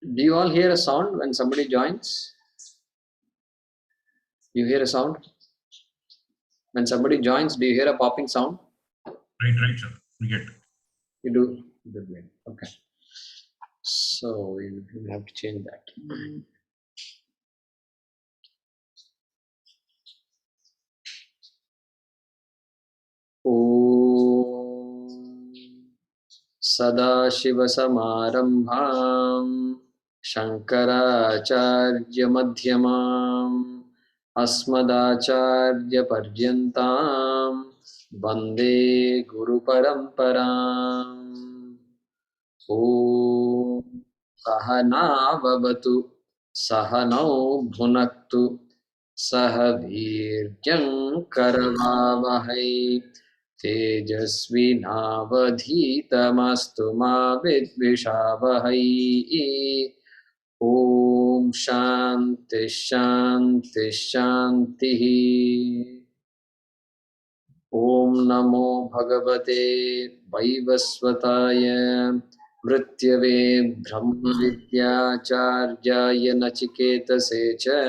Do you all hear a sound when somebody joins? Do you hear a sound? When somebody joins, do you hear a popping sound? Right, sir. We get. You do? Okay. So we have to change that. Om Sadashivasamaramбхам Shankaracharya-madhyamam Asmadacharya-paryantam Vande Guru-paramparam. Om Sahanavavatu Sahanau Bhunaktu Sahavirjam Karavavahai Tejasvinavadhitamastu ma vidvishavahai. Om Shanti Shanti Shanti. Om Namo Bhagavate Vaivasvataya Mrityave Brahma Vidyacharjaya Nachiketase cha.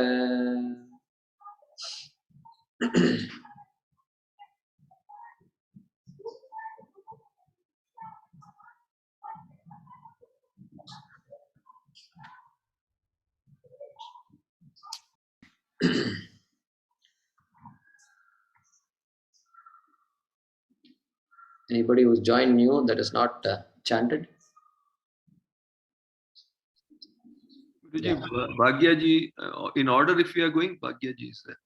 Anybody who's joined new that is not chanted? Yeah. Bhagyaji, in order if we are going, Bhagyaji is there.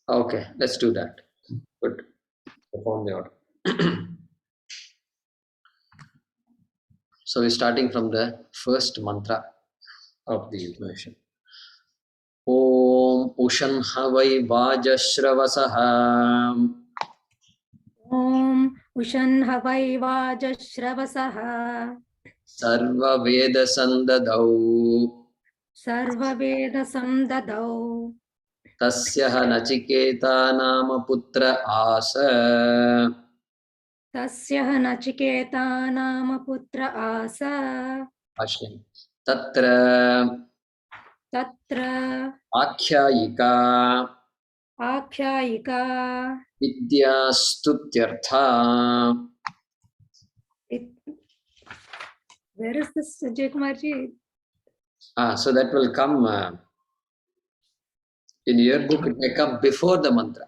Okay, let's do that. Good. Perform the order. So we're starting from the first mantra of the invocation. Om Ushanhavai Vajashravasah. Om Ushanhavai Vajashravasah Sarva Veda Sandadau Sarva Veda Samdadau Tasyaha Nachiketa Nama Putra Asa Tasyaha Nachiketa Nama Putra Asa Bhaashyam Tatra Akhyayika Akhyayika Vidya Stutyartha. Where is this, Jay Kumarji? So that will come in your book. It may come before the mantra.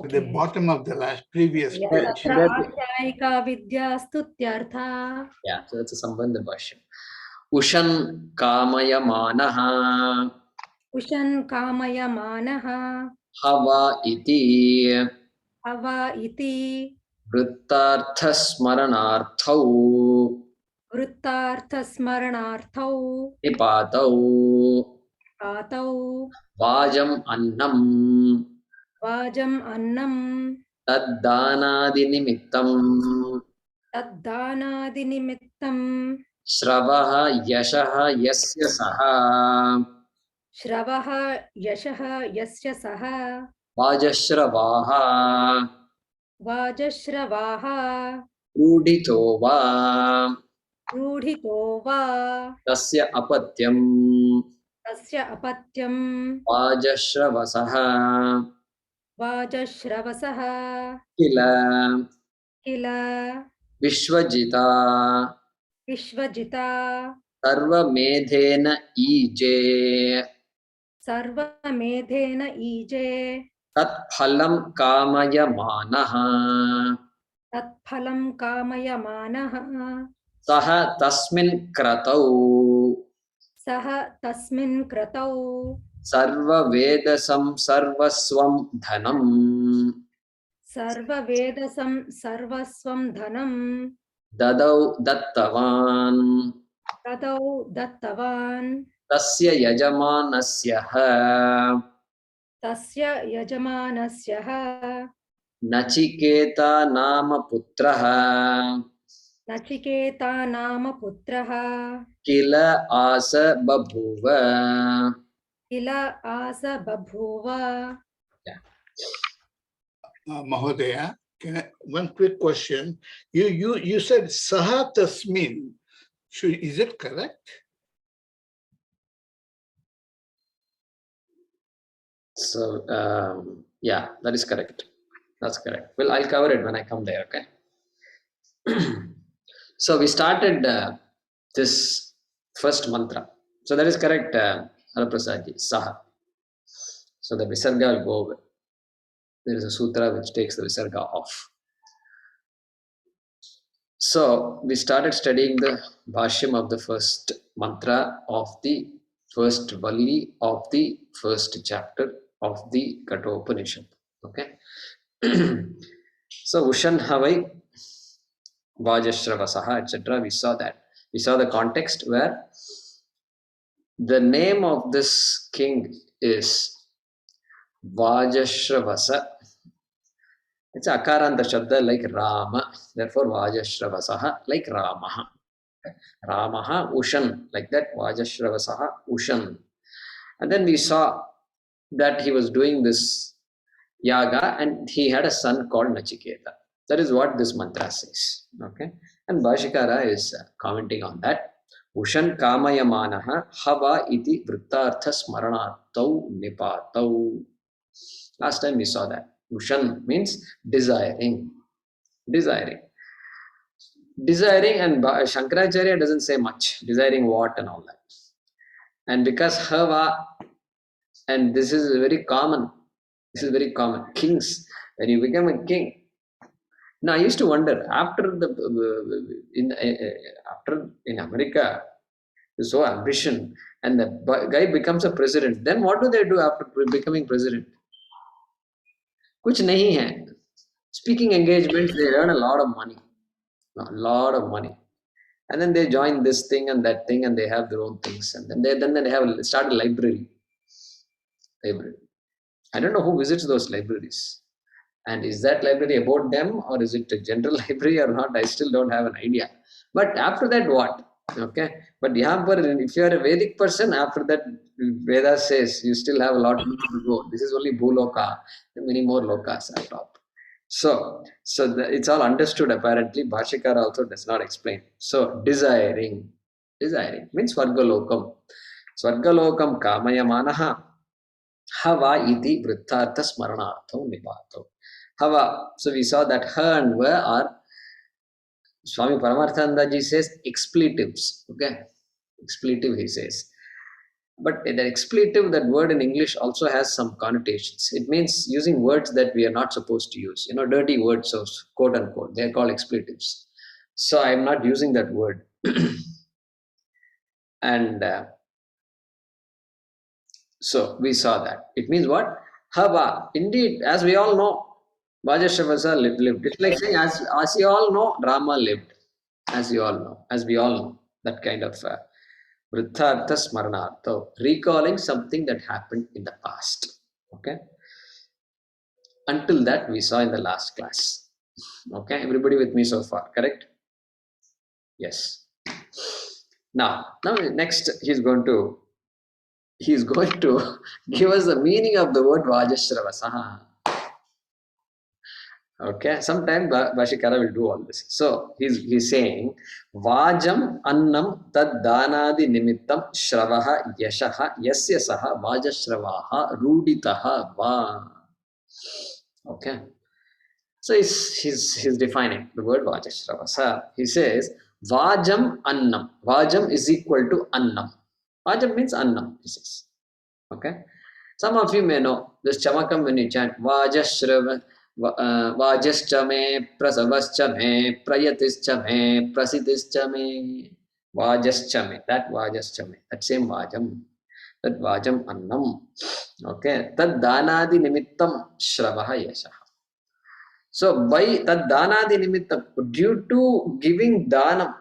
At the bottom of the last previous page. Akhyayika Vidya Stutyartha. Yeah, so that's a Sambandha Bhaashyam. Ushan Kamaya Manaha Ushan Kamaya Manaha Hava Iti Hava Iti Vrittartha Smaranarthau Vrittartha Smaranarthau Nipatau Atau Vajam Annam Vajam Annam Taddanadi Nimittam Taddanadi Nimittam Shravaha Yashaha Yasya Saha Shravaha Yashaha Yasya Saha Vajashravaha Vajashravaha Rudito Va Rudhito Va Tasya Apatyam Tasya Apatyam Vajashravasaha Vajashravasah Kila Kila Vishwajita Vishvajita Sarva Medhena Ije Sarva Medhena Ije Tat Phalam Kamaya Manaha Tatphalam Kamaya Manaha Saha Tasmin Kratau Saha Tasmin Kratau Sarva Vedasam Sarvaswam Dhanam Sarva Vedasam Sarvaswam Dhanam Dadau Dattavan Tadau Dattavan Tasya Yajamanasyaha Tasya Yajamanasyaha Nachiketa Nama Putraha Nachiketa Nama Putraha Kila Asa Babhuva. Kila Asa Babhuva. Mahodaya, one quick question. You said Saha Tasmin. Is it correct? So, yeah, that is correct. That's correct. Well, I'll cover it when I come there, okay? So, we started this first mantra. So, that is correct, Haraprasadji, Saha. So, the Visarga will go over. There is a sutra which takes the Visarga off. So, we started studying the Bhaashyam of the first mantra of the first Valli of the first chapter of the Kathopanishad. Okay. So, Ushan Havai, Vajashravasah, etc. We saw that. We saw the context where the name of this king is Vajashravasa. It's Akaranta Shabda like Rama. Therefore, Vajashravasah like Ramaha. Ramaha Ushan, like that, Vajashravasaha Ushan. And then we saw that he was doing this yaga and he had a son called Nachiketa. That is what this mantra says. Okay. And Bhashikara is commenting on that. Ushan kamayamanaha hava iti vrittartha smaranartau nipatau. Last time we saw that. Ushan means desiring. Desiring. Desiring, and Shankaracharya doesn't say much. Desiring what and all that. And because hava, and this is very common. This is very common. Kings, when you become a king. Now I used to wonder after in America, so ambition, and the guy becomes a president. Then what do they do after becoming president? Kuch nahi hai. Speaking engagements, they earn a lot of money. A lot of money. And then they join this thing and that thing, and they have their own things. And then they have started a library. I don't know who visits those libraries. And is that library about them, or is it a general library or not? I still don't have an idea. But after that, what? Okay. But if you are a Vedic person, after that, Veda says you still have a lot to go. This is only Bhuloka. Many more lokas on top. So it's all understood apparently. Bhashikara also does not explain. So desiring means Svargalokam. Svargalokam kamayamanaha hava iti vrittartha smaranartham nipato. Hava. So we saw that ha and va are, Swami Paramarthanandaji says, expletives. Okay, expletive he says. But the expletive, that word in English also has some connotations. It means using words that we are not supposed to use. Dirty words, of quote unquote. They are called expletives. So I am not using that word. And so we saw that. It means what? Hava. Indeed, as we all know, Vajashravasaha lived. It's like saying, as you all know, Rama lived. As we all know. That kind of Vrittartha Smaranartha, recalling something that happened in the past. Okay. Until that we saw in the last class. Okay, everybody with me so far, correct? Yes. Now next he's going to give us the meaning of the word Vajashravasaha. Okay, sometime Bhashikara will do all this. So he's saying Vajam Annam Tad Danadi Nimittam Shravaha Yashaha Yasya Saha Vajashravaha Ruditaha Va. Okay. So he's defining the word Vajashravasa. He says Vajam Annam. Vajam is equal to Annam. Vajam means Annam, he says. Okay. Some of you may know this Chamakam when you chant Vajashrava. Vajascha me, prasavascha me, prayatischa me, prasitischa me, Vajascha me, that Vajascha me, that same Vajam, that Vajam Annam. Okay, Tad Danadi Nimittam Shravaha Yashaha. So by Tad Danadi Nimittam, due to giving Danam,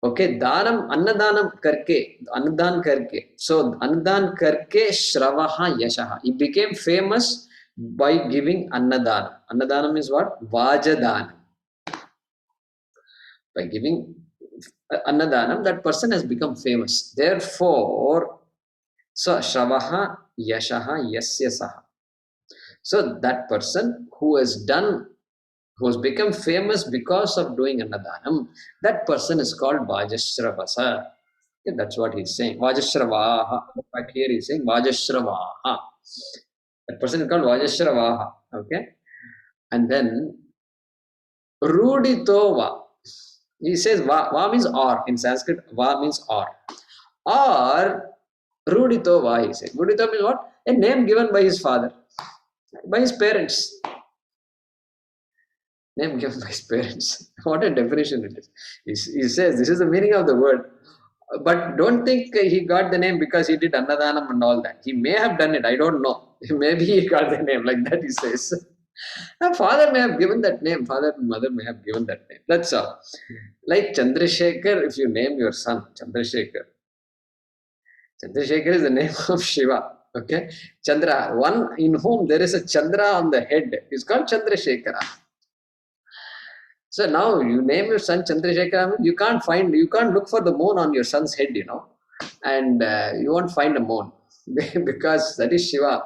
okay, Danam, Annadanam karke, Annadan karke. So Annadan karke Shravaha Yashaha. He became famous by giving Annadanam. Annadanam is what? Vajadanam. By giving Annadanam, that person has become famous. Therefore, so Shravaha Yashaha Yasya Saha. So that person who has become famous because of doing Annadanam, that person is called Vajashravasa. Yeah, that's what he's saying. Vajashravaha. In fact, here he's saying Vajashravaha. That person is called Vajashravaha. Okay. And then Ruditova. He says va means or. In Sanskrit, va means or. Or Ruditova, he said. Ruditova means what? A name given by his father, by his parents. Name given by his parents. What a definition it is. He says this is the meaning of the word. But don't think he got the name because he did Annadanam and all that. He may have done it. I don't know. Maybe he got the name like that, he says. Father may have given that name. Father and mother may have given that name. That's all. Like Chandrasekhar, if you name your son Chandrasekhar. Chandrasekhar is the name of Shiva. Okay. Chandra, one in whom there is a Chandra on the head, is called Chandrasekhara. So now you name your son Chandrasekhara, you can't look for the moon on your son's head, and you won't find a moon because that is Shiva.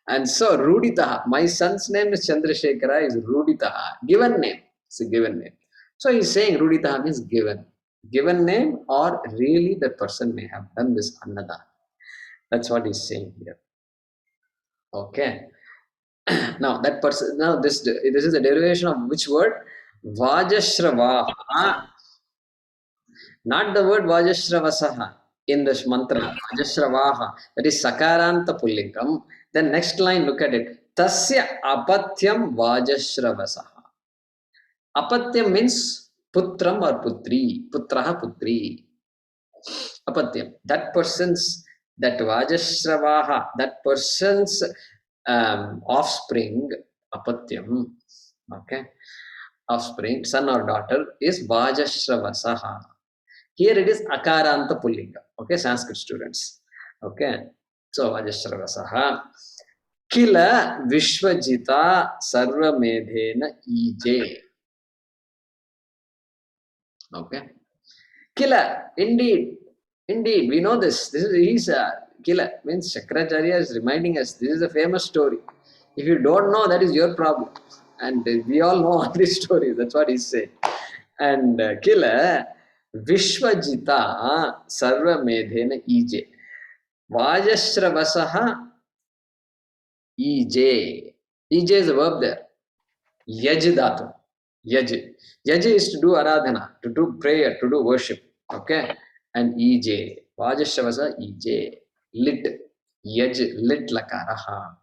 And so Ruditaha, my son's name is Chandrasekhara, is Ruditaha, given name. It's a given name. So he's saying Ruditaha means given name, or really the person may have done this Annada. That's what he's saying here. Okay. Now that person, now this is a derivation of which word? Vajashravaha. Not the word Vajashravasaha in this mantra. Vajashravaha. That is Sakaranta Pullingam. Then next line, look at it. Tasya apatyam Vajashravasaha. Apatyam means putram or putri. Putraha putri. Apatyam. That Vajashravaha, that person's offspring, apatyam, okay, offspring, son or daughter, is Vajashravasaha. Here it is Akaranta Pullinga, okay, Sanskrit students, okay. So Vajashravasaha. Kila Vishwajita Sarvamedhena Ije. Okay. Kila, indeed, we know this. He's Kila, means Shankaracharya is reminding us, this is a famous story. If you don't know, that is your problem. And we all know all these stories, that's what he's saying. And Kila, Vishwajita Sarvamedhena Ije. Vajashravasaha Ije. Ije is a verb there. Yaj dhatu. Yaj. Yaj is to do aradhana, to do prayer, to do worship. Okay. And Ije. Vajashravasaha Ije. Lit. Yaj. Lit lakaraha.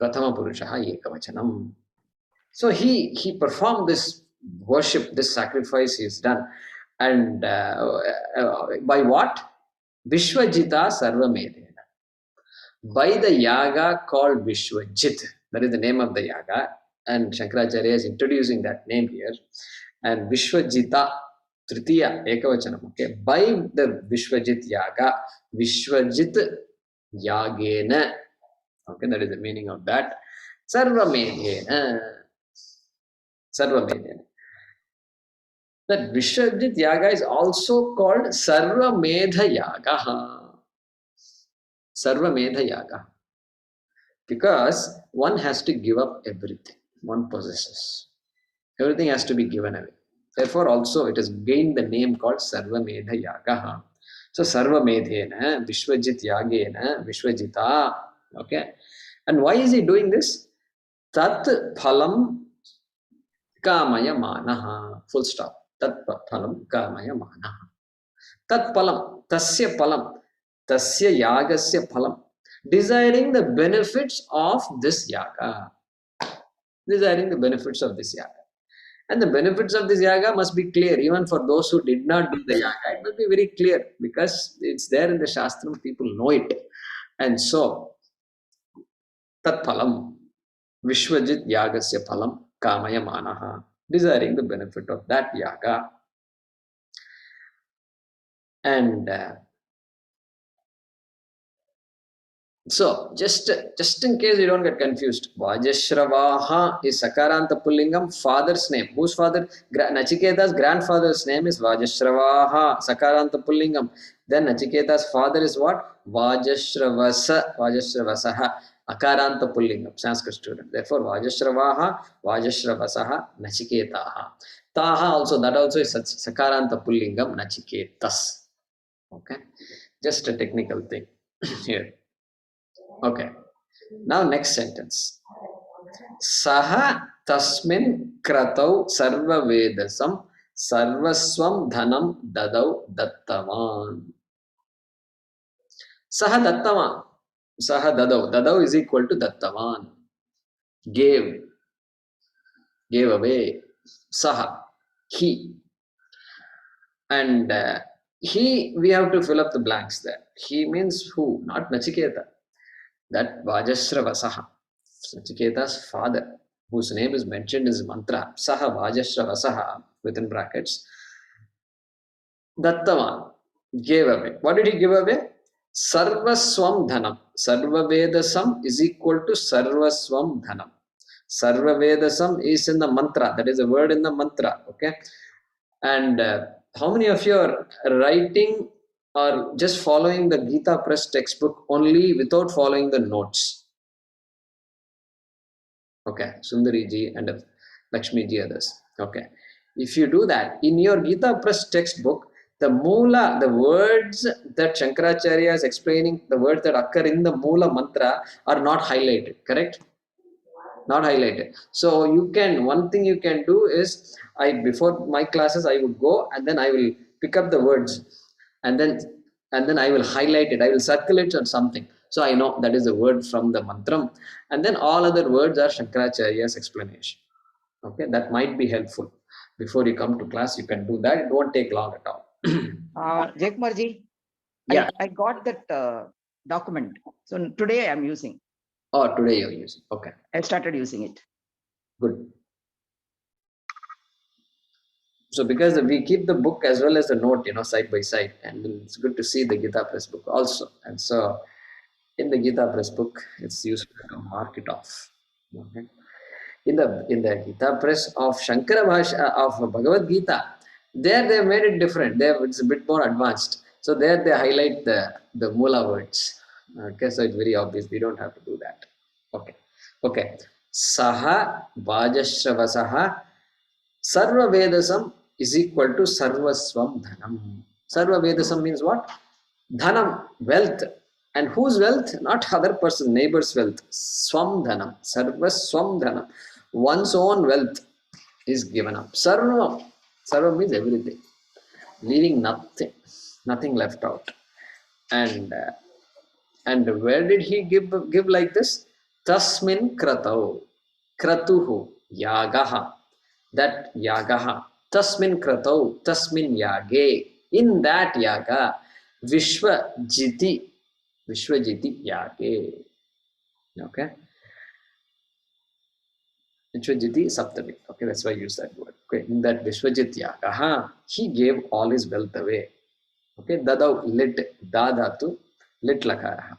Prathama Purushaha Ekavachanam. So he performed this worship, this sacrifice he has done. And by what? Vishwajita Sarvamedhena. By the yaga called Vishwajit. That is the name of the yaga. And Shankaracharya is introducing that name here. And Vishwajita, Tritiya, Ekavachanam. Okay. By the Vishwajit yaga, Vishwajit yagena. Okay, that is the meaning of that. Sarvamedhena. Sarvamedhena. That Vishwajit yaga is also called Sarvamedha yaga. Sarvamedha yaga. Because one has to give up everything one possesses. Everything has to be given away. Therefore, also it has gained the name called Sarvamedha yaga. So Sarvamedhena, Vishwajit yagena, Vishwajita. Okay. And why is he doing this? Tat phalam kamaya manaha. Full stop. Tat phalam kamaya manaha. Tat phalam, tasya phalam, tasya yagasya phalam. Desiring the benefits of this yaga. Desiring the benefits of this yaga. And the benefits of this yaga must be clear, even for those who did not do the yaga. It must be very clear because it's there in the Shastram, people know it. And so, tat phalam, Vishwajit yagasya phalam, kamaya manaha. Desiring the benefit of that yaga. And so, just in case you don't get confused, Vajashravaha is Sakaranta Pullingam, father's name. Whose father? Nachiketa's grandfather's name is Vajashravaha, Sakaranta Pullingam. Then Nachiketa's father is what? Vajashravasaha, Akaranta Pullingam, Sanskrit student. Therefore, Vajashravaha, Vajashravasaha, Nachiketaha. Taha also, that also is Sakaranta Pullingam, Nachiketas. Okay, just a technical thing here. Okay. Now next sentence. Saha tasmin kratau sarva vedasam sarvaswam dhanam dadau dattavan. Saha dattavan. Saha dadau. Dadau is equal to dattavan. Gave away. Saha, he. And he, we have to fill up the blanks there. He means who? Not Nachiketa. That Vajashravasaha, Nachiketa's father, whose name is mentioned in his mantra, Saha Vajashravasaha, within brackets, Dattavan, gave away. What did he give away? Sarvaswam dhanam. Sarvavedasam is equal to Sarvaswam dhanam. Sarvavedasam is in the mantra. That is a word in the mantra. Okay. And how many of you are writing or just following the Gita Press textbook only without following the notes? Okay, Sundari ji and Lakshmi ji others. Okay. If you do that, in your Gita Press textbook, the Moola, the words that Shankaracharya is explaining, the words that occur in the Moola mantra are not highlighted, correct? Not highlighted. So you can, one thing you can do is, before my classes I would go and then I will pick up the words and then I will highlight it. I will circle it on something. So I know that is a word from the mantram, and then all other words are Shankaracharya's explanation. Okay, that might be helpful. Before you come to class, you can do that. It won't take long at all. Jaykumarji, Yeah. I got that document. So today I am using. Oh, today you're using. Okay. I started using it. Good. So because we keep the book as well as the note, side by side, and it's good to see the Gita Press book also. And so in the Gita Press book, it's useful to mark it off. Okay. In the Gita Press of Shankara Bhaashyam of Bhagavad Gita, there they made it different. There it's a bit more advanced. So there they highlight the Moola words. Okay, so it's very obvious. We don't have to do that. Okay. Saha Vajashravasaha Sarva Vedasam is equal to Sarvaswam Dhanam. Sarva Vedasam means what? Dhanam, wealth. And whose wealth? Not other person, neighbor's wealth. Swam Dhanam. Sarvaswam Dhanam. One's own wealth is given up. Sarva. Sarva means everything. Leaving nothing left out. And where did he give like this? Tasmin kratau. Kratuhu. Yagaha. That yagaha. Tasmin kratau. Tasmin yage. In that yaga. Vishwajiti yage. Okay. Vishwajiti Saptami. Okay, that's why I use that word. Okay, in that Vishwajit yagaha, he gave all his wealth away. Okay, dadau lit dadatu lit lakaraha.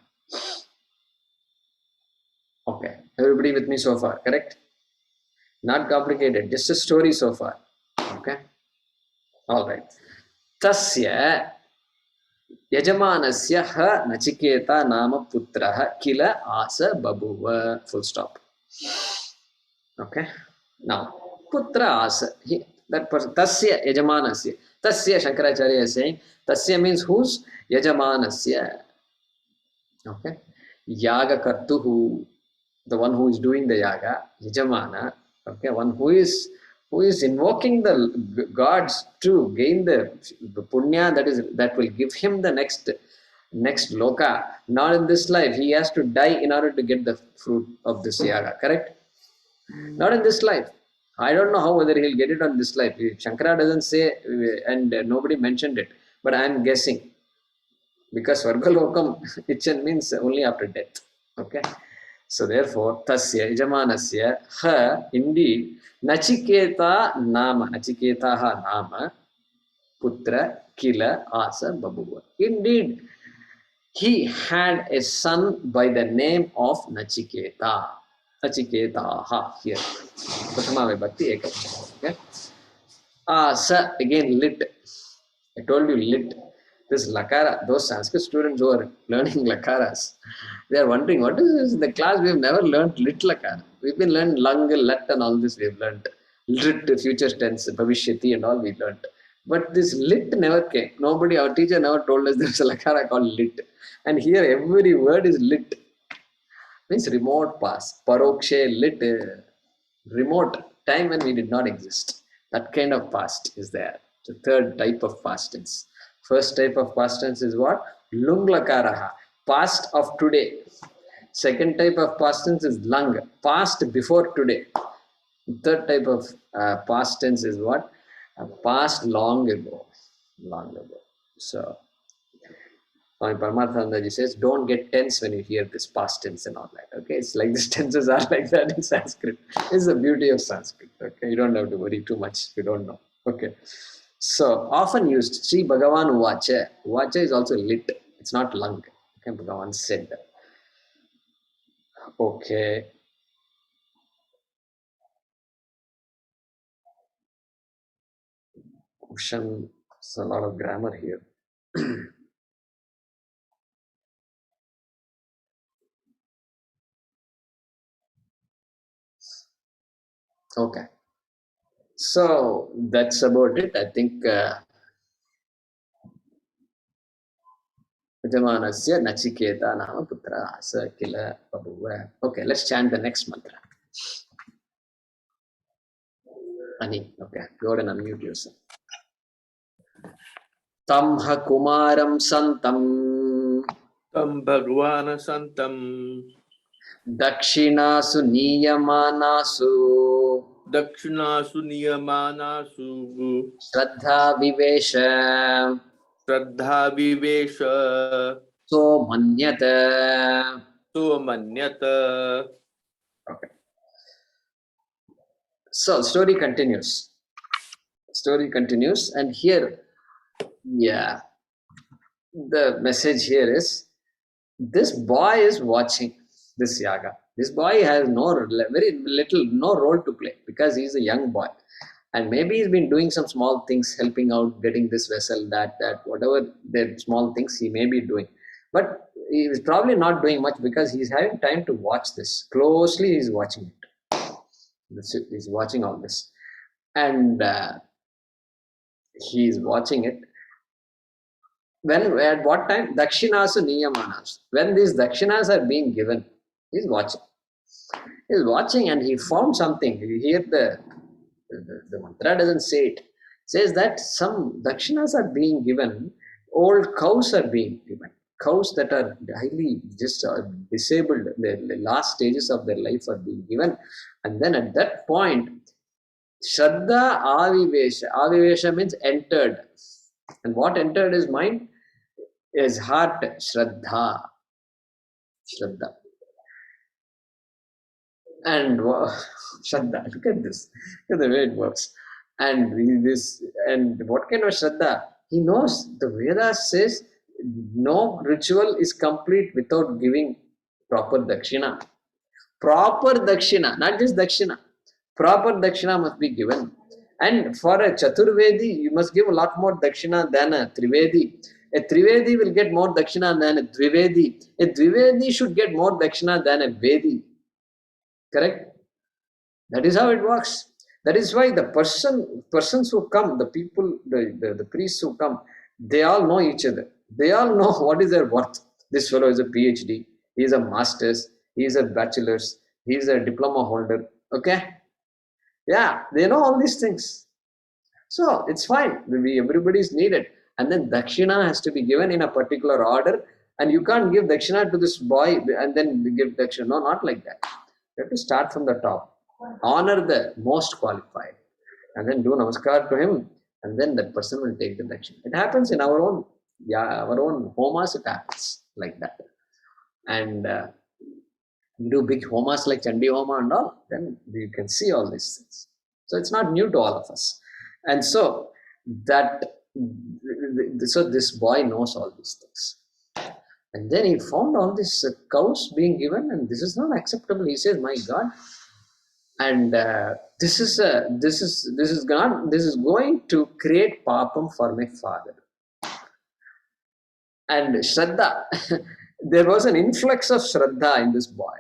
Okay, everybody with me so far, correct? Not complicated, just a story so far. Okay, all right. Tasya Yajamanasya ha Nachiketa nama putraha kila asa babuva. Full stop. Okay. Now, putra asa. That person, tasya Yajamanasya. Tasya, Shankaracharya is saying, tasya means whose? Yajamanasya. Okay. Yaga kartuhu. The one who is doing the yaga, Yajamana. Okay. One who is invoking the gods to gain the punya that will give him the next loka. Not in this life. He has to die in order to get the fruit of this yaga. Correct? Not in this life. I don't know whether he'll get it on this life. Shankara doesn't say, and nobody mentioned it, but I am guessing. Because Svargalokam, it means only after death. Okay. So therefore, tasya yajamanasya ha, indeed, Nachiketaha nama putra kila asa babuva. Indeed, he had a son by the name of Nachiketa. Nachiketaha here. Prathama vibhakti ekam. Okay. Asa, again lit. I told you lit. This lakara, those Sanskrit students who are learning lakaras, they are wondering, what is this? In the class, we have never learned lit lakara. We've been learning lang, lat and all this we have learned. Lit, future tense, bhavishyati and all we learned. But this lit never came. Nobody, our teacher never told us there is a lakara called lit. And here every word is lit. means remote past. Parokshe lit, remote time when we did not exist. That kind of past is there. The third type of past tense. First type of past tense is what? Lunglakaraha, past of today. Second type of past tense is lung, past before today. Third type of past tense is what? Past long ago. Long ago. So, Swami Paramarthanandaji says, don't get tense when you hear this past tense and all that. Okay, it's like these tenses are like that in Sanskrit. It's the beauty of Sanskrit. Okay, you don't have to worry too much if you don't know. Okay, so often used. Sri Bhagavan Uvacha. Uvacha is also lit. It's not lung. Okay, Bhagavan said that. Okay. Question. There's a lot of grammar here. Okay. So that's about it. I think Yajamanasya Nachiketa Nama Putra Asa Kila Babuva. Okay, let's chant the next mantra. Ani, okay, go ahead and unmute yourself. Tamha Kumaram Santam Tam Bhagwana Santam Dakshinasu Niyamanasu Dakshinasu Niyamanasu Shraddha Vivesha Shraddha Vivesha So Manyata. Manyata. Okay. So story continues. Story continues, and here, yeah, the message here is this boy is watching this yaga. This boy has very little, no role to play because he's a young boy, and maybe he's been doing some small things, helping out, getting this vessel, that, whatever the small things he may be doing, but he's probably not doing much because he's having time to watch this closely. He's watching it. He's watching all this, and he's watching it. When, at what time? Dakshinasu Niyamanas. When these dakshinas are being given, he's watching. He's watching, and he found something. You hear the mantra doesn't say it. It says that some dakshinas are being given, old cows are being given. Cows that are highly just disabled, the last stages of their life are being given. And then at that point, Shraddha Avivesha. Avivesha means entered. And what entered his mind? His heart, Shraddha. Shraddha. And Shraddha, look at this. Look at the way it works. And what kind of Shraddha? He knows the Vedas says no ritual is complete without giving proper dakshina. Proper dakshina, not just dakshina. Proper dakshina must be given. And for a Chaturvedi, you must give a lot more dakshina than a Trivedi. A Trivedi will get more dakshina than a Dvivedi. A Dvivedi should get more dakshina than a Vedi. Correct? That is how it works. That is why the persons who come, the people, the priests who come, they all know each other. They all know what is their worth. This fellow is a PhD. He is a master's. He is a bachelor's. He is a diploma holder. Okay? Yeah, they know all these things. So it's fine. Everybody is needed. And then dakshina has to be given in a particular order. And you can't give dakshina to this boy and then give dakshina. No, not like that. You have to start from the top. Honor the most qualified. And then do namaskar to him. And then that person will take the dakshina. It happens in our own homas, it happens like that. And you do big homas like Chandi Homa and all, then you can see all these things. So it's not new to all of us. And so this boy knows all these things. And then he found all these cows being given, and this is not acceptable. He says, "My God!" And this is going to create papam for my father. And Shraddha, there was an influx of Shraddha in this boy.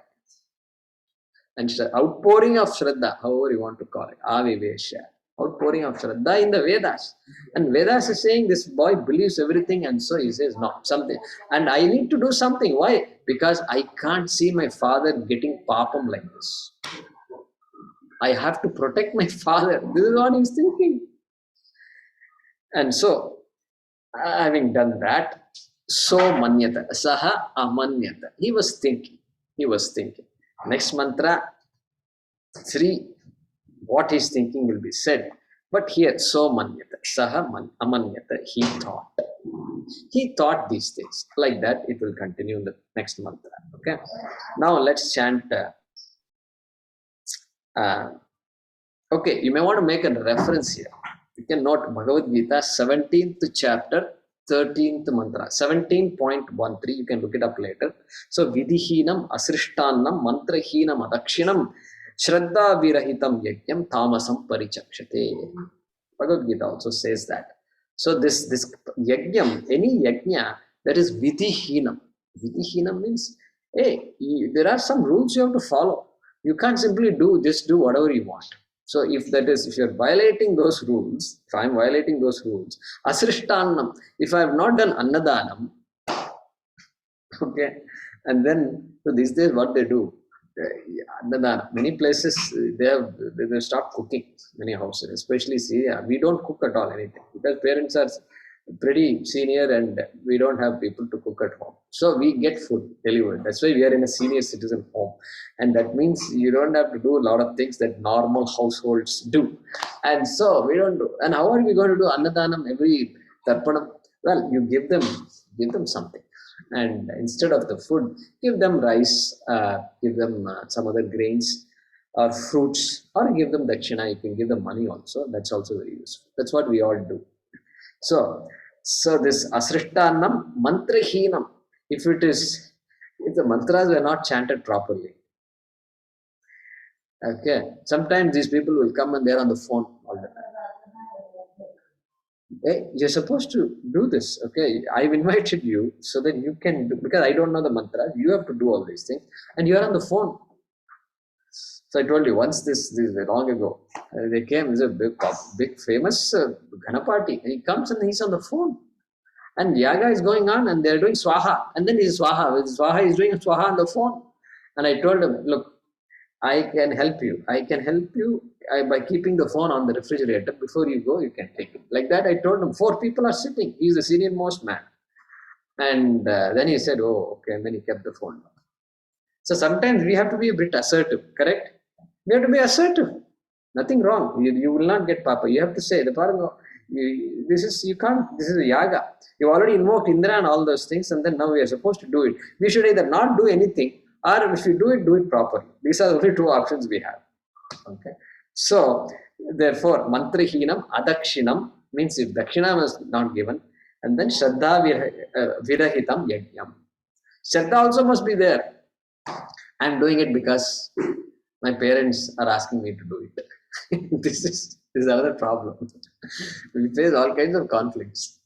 And outpouring of Shraddha, however you want to call it, Avivesha. outpouring of Shraddha in the Vedas. And Vedas is saying this boy believes everything, and so he says, no, something. And I need to do something. Why? Because I can't see my father getting papam like this. I have to protect my father. This is what he's thinking. And so, having done that, so manyata, saha amanyata. He was thinking. Next mantra, 3, what he's thinking will be said. But here, so manyata, saha amanyata, he thought. He thought these things. Like that, it will continue in the next mantra. Okay. Now let's chant. Okay, you may want to make a reference here. You can note Bhagavad Gita, 17th chapter, 13th mantra, 17.13. You can look it up later. So, Vidihinam asrishtannam mantrahinam adakshinam shraddha virahitam yajnam tamasam parichakshate. Bhagavad Gita also says that. So, this yajnam, any yajna that is vidihinam. Vidihinam means, hey, there are some rules you have to follow. You can't simply do whatever you want. So if you're violating those rules, if I'm violating those rules, asrishtannam, if I have not done annadanam, okay, and then so these days what they do, annadanam, many places they stop cooking, many houses, especially Syria, we don't cook at all anything because parents are pretty senior and we don't have people to cook at home. So we get food delivered. That's why we are in a senior citizen home. And that means you don't have to do a lot of things that normal households do. And so we don't do. And how are we going to do Annadanam every Tarpanam? Well, you give them something. And instead of the food, give them rice, give them some other grains or fruits, or give them dakshina. You can give them money also. That's also very useful. That's what we all do. So this asrishtannam mantrahinam, if the mantras were not chanted properly, okay, sometimes these people will come and they're on the phone all the time. Hey, you're supposed to do this, okay? I've invited you so that you can do, because I don't know the mantra, you have to do all these things, and you're on the phone. So I told you once this long ago, they came, there's a big famous Ganapati. He comes and he's on the phone. And yaga is going on and they're doing swaha. And then he's swaha. With swaha, he's doing swaha on the phone. And I told him, look, I can help you. By keeping the phone on the refrigerator. Before you go, you can take it. Like that, I told him, 4 people are sitting. He's the senior most man. And then he said, oh, okay. And then he kept the phone down. So sometimes we have to be a bit assertive, correct? We have to be assertive. Nothing wrong. You will not get papa. You have to say, this is a yaga. You already invoked Indra and all those things, and then now we are supposed to do it. We should either not do anything, or if you do it properly. These are the only 2 options we have. Okay. So, therefore, mantrahinam adakshinam means if dakshina is not given, and then shraddha virahitam yajnam. Shraddha also must be there. I'm doing it because my parents are asking me to do it. This is another problem. We face all kinds of conflicts.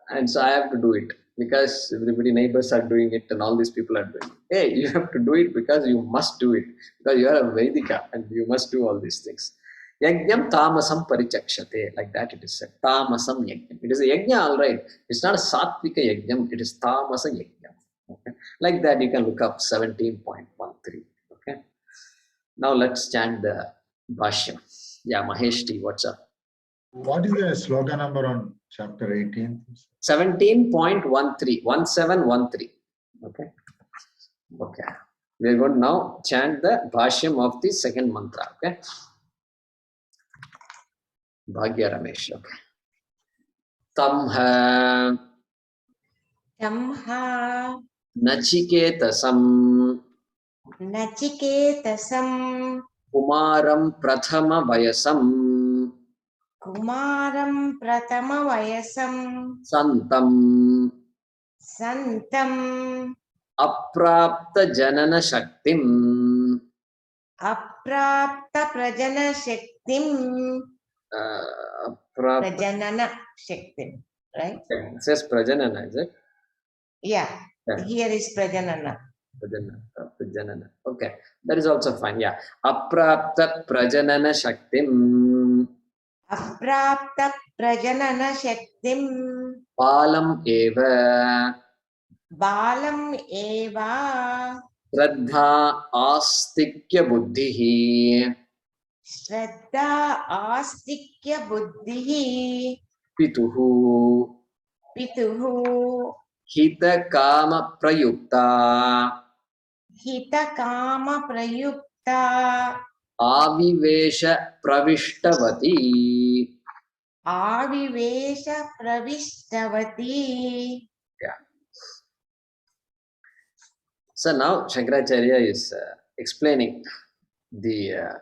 And so I have to do it because everybody, neighbors are doing it and all these people are doing it. Hey, you have to do it because you must do it. Because you are a Vedika and you must do all these things. Yajnam tamasam parichakshate. Like that it is said. Tamasam yajnam. It is a yajna, all right. It's not a sattvika yajnam. It is tamasa yajnam. Okay. Like that you can look up 17.13. Okay. Now let's chant the Bhaashyam. Yeah, Mahesh T, what's up? What is the slogan number on chapter 18? 17.13, 1713. Okay. Okay. We are going to now chant the Bhaashyam of the second mantra. Okay. Bhagya Ramesh. Okay. Tamha Nachiketasam Kumaram Prathama Vayasam Santam Aprapta Janana Shaktim Right? It says Prajanana, is it? Yeah. Here is Prajanana. Prajanana. Okay. That is also fine. Yeah. Aprapta Prajanana Shaktim Aprapta prajanana shaktim balam eva balam eva Shraddha astikya buddhihi Shraddha astikya buddhihi pituhu pituhu hita kama prayukta hita kama prayukta avivesha pravishtavati. avivesha pravishtavati. Yeah. So now Shankaracharya is explaining the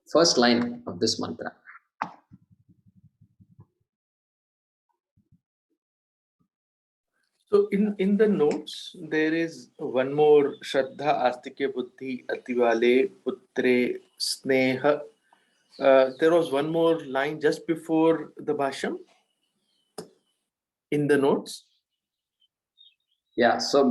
first line of this mantra. So in the notes, there is one more Shraddha Astikya Buddhi Ativale Putre Sneha. There was one more line just before the Bhaashyam in the notes. Yeah, so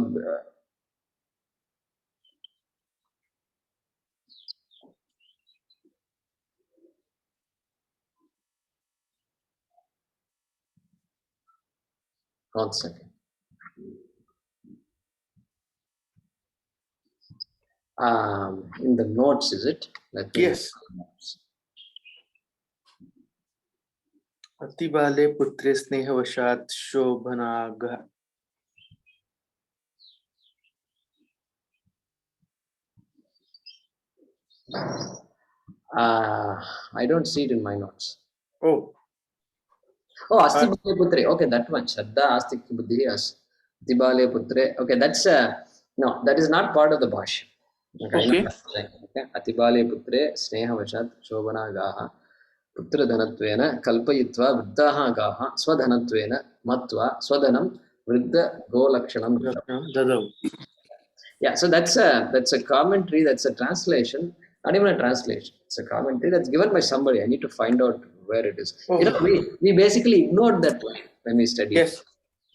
one second. In the notes, is it? Let me Yes. Ativale Putre Sneha Vashat Shobhanaga. I don't see it in my notes. Oh. Oh, Asti Bale Putre. Okay, that one. Shraddha Asti Buddhi Asti Bale Putre. Okay, that's no, that is not part of the Bhaashyam. Okay. Okay. Ati Bale Putre Sneha Vashat Shobhana Gaha Putra Dhanattvena Kalpayitva Vriddaha Gaha Swadhanattvena Matva Swadanam Vridda Golakshanam Dadav. Yeah, so that's a commentary, that's a translation, not even a translation. It's a commentary that's given by somebody. I need to find out where it is. Oh. You know, we basically ignored that line when we studied. Yes.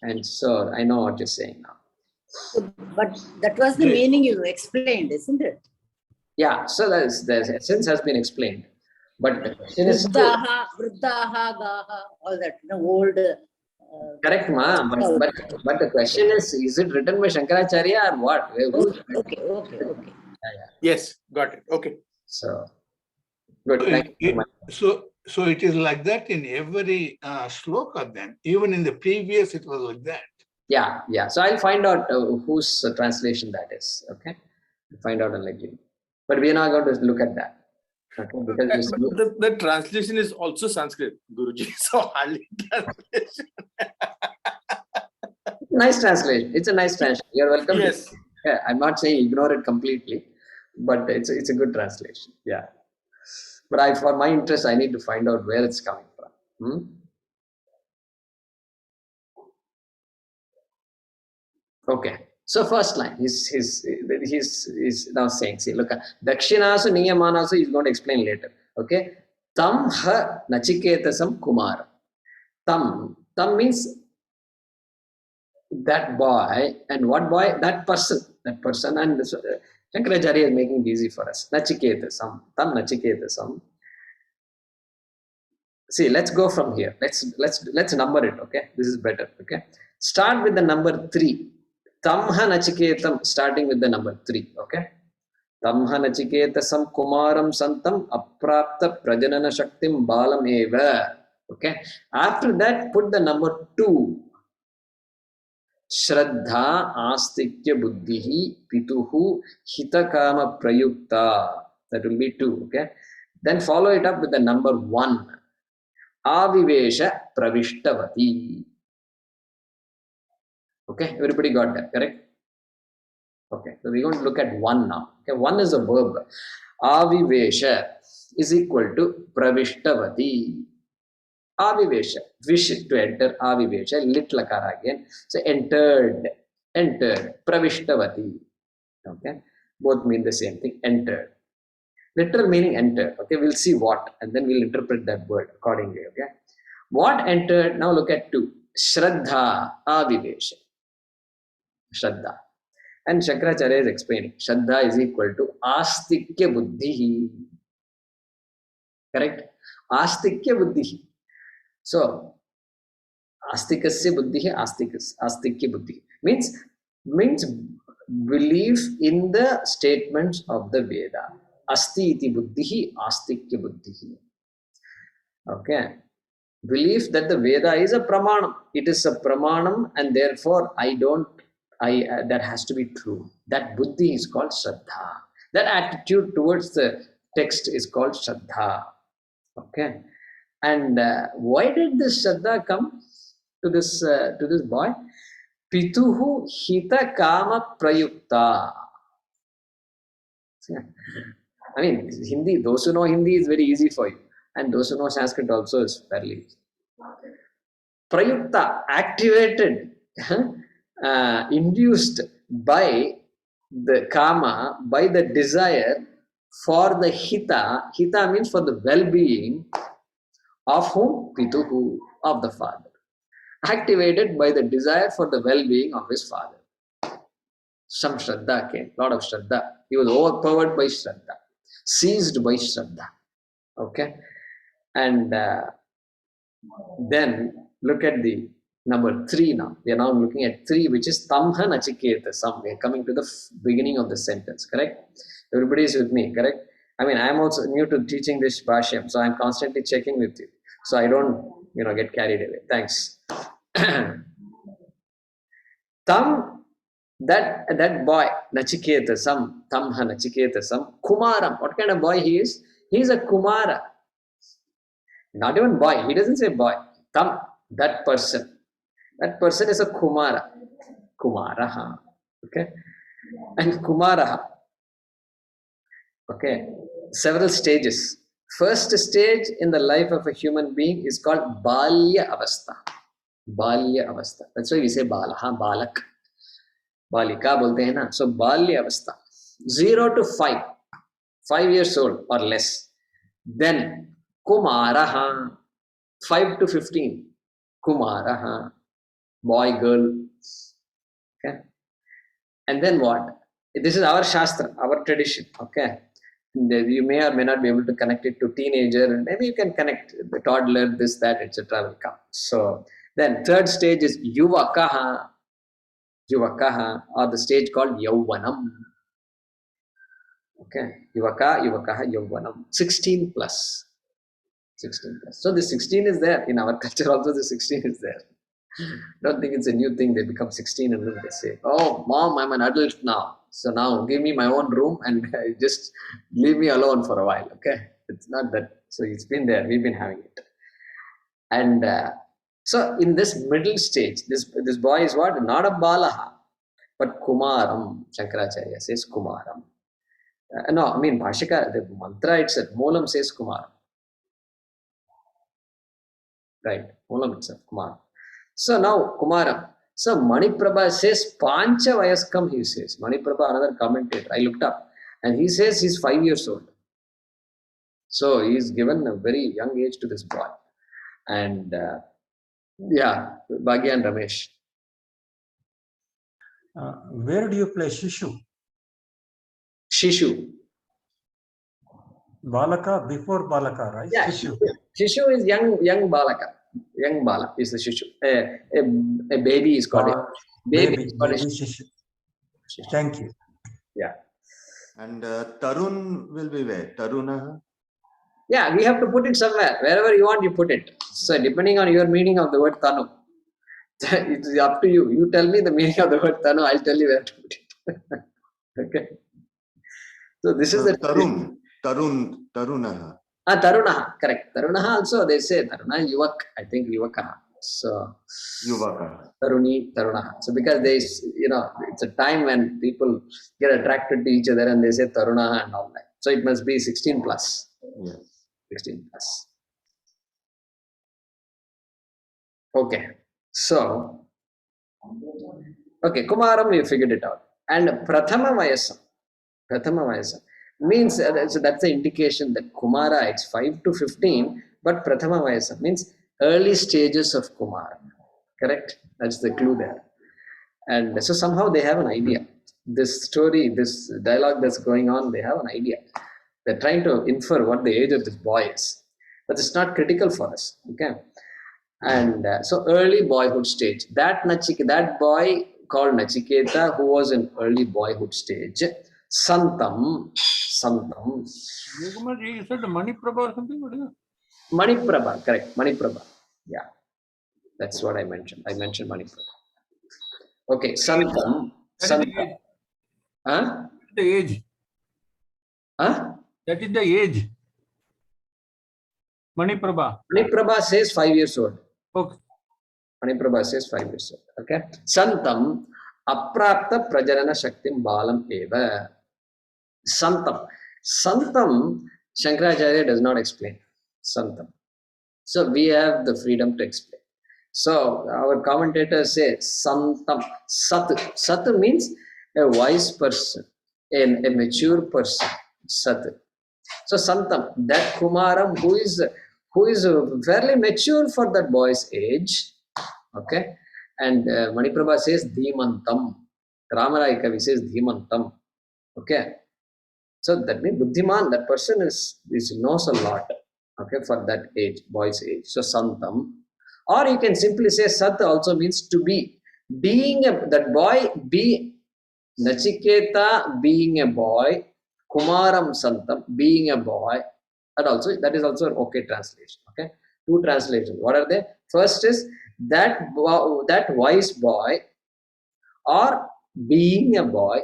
And so I know what you're saying now. But that was the meaning you explained, isn't it? Yeah, so the essence has been explained. But the question is still, Vriddaha, Gaha, all that, old. correct, ma. But the question is it written by Shankaracharya or what? Okay. Yeah. Yes, got it. Okay. So, good. Thank you. So it is like that in every sloka then. Even in the previous, it was like that. Yeah. So I'll find out whose translation that is. Okay, find out and let you know. But we are not going to look at that. Okay, because The translation is also Sanskrit, Guruji. So hardly translation. Nice translation. It's a nice translation. You're welcome. Yes. Yeah, I'm not saying ignore it completely, but it's a good translation. Yeah. But for my interest, I need to find out where it's coming from. Okay. So first line, he's now saying, see, look, Dakshinasu Niyamanasu is going to explain later. Okay. Tam ha Nachiketasam Kumar. Tam means that boy, and what boy? That person, and Shankaracharya is making it easy for us. Nachiketasam, Tam Nachiketasam. See, let's go from here. Let's number it. Okay, this is better. Okay, start with the number 3. Tamha Nachiketam, starting with the number 3. Okay, Tamha Nachiketasam Kumaram Santam Aprapta Prajanana Shaktim Balam Eva. Okay, after that, put the number 2. Shraddha Astikya Buddhihi Pituhu Hitakama Prayukta. That will be 2. Okay, then follow it up with the number 1. Avivesha Pravishtavati. Okay, everybody got that, correct? Okay, so we're going to look at 1 now. Okay, 1 is a verb. Avivesha is equal to Pravishtavati. Avivesha, wish to enter, Avivesha, lit lakara again. So entered, Pravishtavati. Okay, both mean the same thing, entered. Literal meaning entered. Okay, we'll see what, and then we'll interpret that word accordingly. Okay, what entered? Now look at 2. Shraddha, Avivesha. Shraddha. And Shankaracharya is explaining. Shraddha is equal to Astikya Buddhi. Correct? Astikya buddhi. So, astikasya buddhi, astikya buddhi means belief in the statements of the Veda. Asti iti buddhi, astikya buddhi. Okay. Belief that the Veda is a pramanam. It is a pramanam, and therefore that has to be true. That buddhi is called Shraddha. That attitude towards the text is called Shraddha. Okay. And why did this Shraddha come to this boy? Pituhu hita kama prayukta. I mean, Hindi, those who know Hindi is very easy for you. And those who know Sanskrit also is fairly easy. Prayukta, activated, induced by the kama, by the desire for the hita. Hita means for the well-being of whom? Pituhu, of the father. Activated by the desire for the well-being of his father. Some Shraddha came, lot of Shraddha. He was overpowered by Shraddha, seized by Shraddha. Okay? And then look at the number 3 now. We are now looking at 3, which is Tamha Nachiketa. We are coming to the beginning of the sentence, correct? Everybody is with me, correct? I mean, I am also new to teaching this Bhaashyam, so I am constantly checking with you. So I don't, get carried away. Thanks. Tam, that boy, Nachiketasam, Tamha Nachiketasam, Kumaram. What kind of boy he is? He is a Kumara. Not even boy. He doesn't say boy. Tam, that person. That person is a Kumara. Kumaraha. Okay. And Kumaraha. Okay. Several stages. First stage in the life of a human being is called Balya Avastha. Balya Avastha. That's why we say Balaha, Balak. Balika bolte hai na. So Balya Avastha. 0 to 5. 5 years old or less. Then Kumaraha. 5 to 15. Kumaraha. Boy, girl. Okay. And then what? This is our Shastra, our tradition. Okay. You may or may not be able to connect it to teenager, and maybe you can connect the toddler, this, that, etc. will come. So then third stage is Yuvakaha, or the stage called Yauvanam. Okay, Yuvakaha, Yauvanam. 16 plus. 16 plus. So the 16 is there. In our culture also the 16 is there. Don't think it's a new thing. They become 16 and then they say, oh, mom, I'm an adult now. So now give me my own room and just leave me alone for a while. Okay. It's not that. So it's been there. We've been having it. And so in this middle stage, this boy is what? Not a Balaha, but Kumaram. Shankaracharya says Kumaram. No, I mean Bhashyaka, the mantra itself, Moolam says Kumaram. Right. Moolam itself, Kumaram. So now Kumaram. So Maniprabha says Pancha Vayaskam, he says. Maniprabha, another commentator, I looked up. And he says he's 5 years old. So he's given a very young age to this boy. And Bhagya and Ramesh. Where do you play Shishu? Shishu. Balaka before Balaka, right? Yeah, Shishu. Shishu is young Balaka. Young Bala is the Shishu. A baby is called baby Shishu. Thank you. Yeah. And Tarun will be where? Taruna? Yeah, we have to put it somewhere. Wherever you want, you put it. So depending on your meaning of the word Tanu, it is up to you. You tell me the meaning of the word Tanu, I'll tell you where to put it. Okay. So this is the Tarunaha. Tarunaha, correct. Tarunaha also they say Taruna Yuvak, I think Yuvakaha. So Yuvaka. Taruni, Tarunaha. So because it's a time when people get attracted to each other and they say Tarunaha and all that. So it must be 16 plus. Yes. 16 plus. Okay. So, Kumaram, we figured it out. And Prathama Vayasam means, so that's the indication that Kumara, it's 5 to 15, but Prathama Vayasam means early stages of Kumara. Correct? That's the clue there. And so somehow they have an idea. This story, this dialogue that's going on, they have an idea. They're trying to infer what the age of this boy is. but it's not critical for us. Okay, and so early boyhood stage. That boy called Nachiketa, who was in early boyhood stage, Santam. Yogamarji, you said Maniprabha or something? What is it? Maniprabha, correct. Maniprabha. Yeah, that's what I mentioned. I mentioned Maniprabha. Okay, Santam. Santam. Huh? The age. Huh? That is the age. Maniprabha. Maniprabha says 5 years old. Okay. Maniprabha says 5 years old. Okay. Santam aprapta prajanana shaktim balam eva. Santam. Santam, Shankaracharya does not explain. Santam. So we have the freedom to explain. So our commentators say Santam. Sat. Sat means a wise person, a mature person. Sat. So Santam, that Kumaram who is fairly mature for that boy's age. Okay. And Maniprabha says Dhimantam. Ramarai Kavi says Dhimantam. Okay. So that means Buddhiman, that person is knows a lot. Okay, for that age, boy's age. So Santam. Or you can simply say Sat also means to be. Being that boy, be Nachiketa being a boy, Kumaram Santam being a boy. That is also an okay translation. Okay, two translations. What are they? First is that wise boy, or being a boy,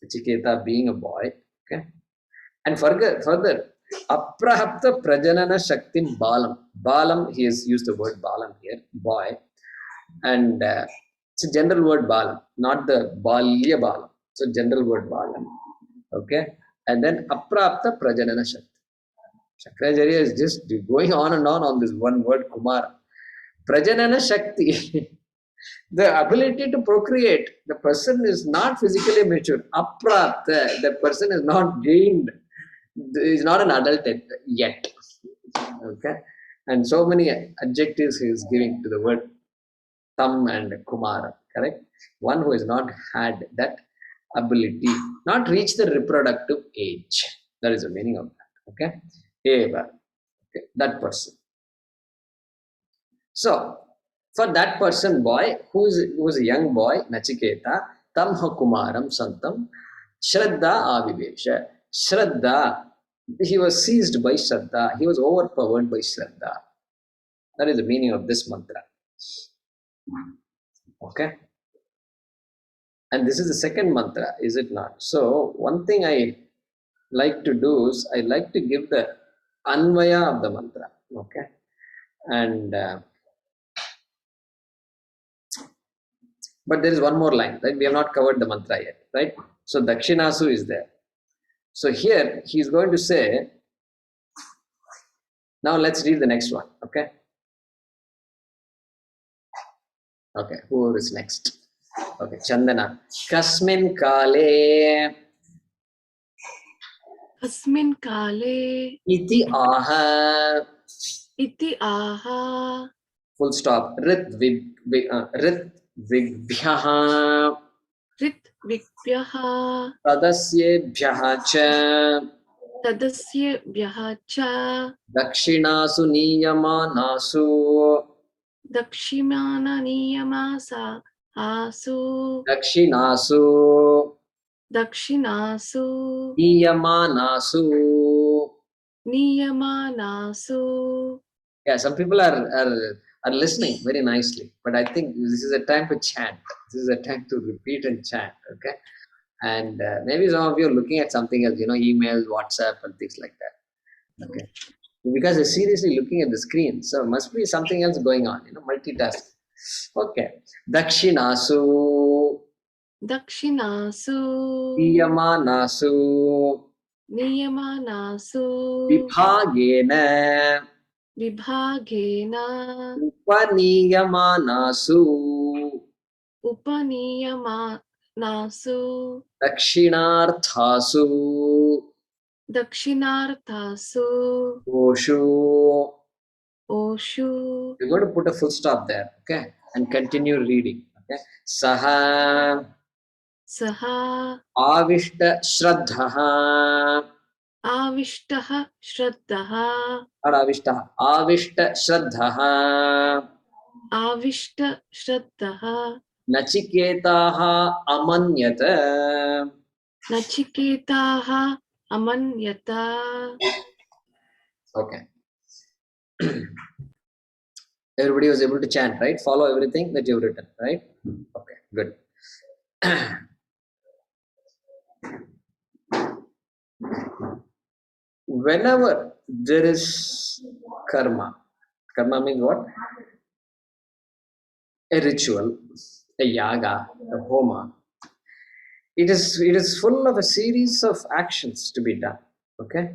Nachiketa being a boy. Okay, and further, Aprahapta Prajanana Shaktim Balam. Balam, he has used the word Balam here, boy. And it's a general word Balam, not the Balya Balam. It's a general word Balam. Okay. And then Aprapta Prajanana Shakti. Shankaracharya is just going on this one word Kumara. Prajanana Shakti. The ability to procreate, the person is not physically mature. Aprapta, the person is not gained. Is not an adult yet. Okay. And so many adjectives he is giving to the word Tam and Kumara, correct? One who has not had that ability, not reached the reproductive age. That is the meaning of that. Okay. Eva. Okay. That person. So, for that person, boy, who is a young boy, Nachiketa, Tamha Kumaram Santam, Shraddha Avivesha. Shraddha, he was seized by Shraddha. He was overpowered by Shraddha. That is the meaning of this mantra. Okay. And this is the second mantra, is it not? So, one thing I like to do is I like to give the Anvaya of the mantra. Okay. And but there is one more line, right? We have not covered the mantra yet, right? So Dakshinasu is there. So here he is going to say, now let's read the next one, okay? Okay, who is next? Okay, Chandana. Kasmin Kale Kasmin Kale Iti Aha Iti Aha full stop Rit Vigbhyaha Rit Vikpyaha Tadasyebhyaha Cha Tadasyebhyaha Cha Dakshinasu Niyamanasu Dakshimana Niyamasa Asu Dakshinasu Dakshinasu Niyamanasu. Niyamanasu. Yeah, some people are listening very nicely, but I think this is a time to chant. This is a time to repeat and chant. Okay, and maybe some of you are looking at something else, email, WhatsApp, and things like that. Okay, because they're seriously looking at the screen, so must be something else going on. Multitasking. Okay, Dakshinasu. Dakshinasu. Niyamanasu. Niyamanasu. Vibhagena. Vibhagena. Upaniyamanasu. Upaniyamanasu. Dakshinarthasu. Dakshinarthasu. Oshu. Oshu. You're going to put a full stop there, okay? And continue reading, okay? Saha. Saha. Avishta Shraddhaha. Avishtaha Shraddhaha. Not avishtaha. Avishta Shraddhaha. Avishta Shraddhaha. Nachiketaha amanyata. Nachiketaha Amanyata. Okay. Everybody was able to chant, right? Follow everything that you've written, right? Okay, good. Whenever there is karma means what? A ritual, a yaga, a homa. It is full of a series of actions to be done. Okay,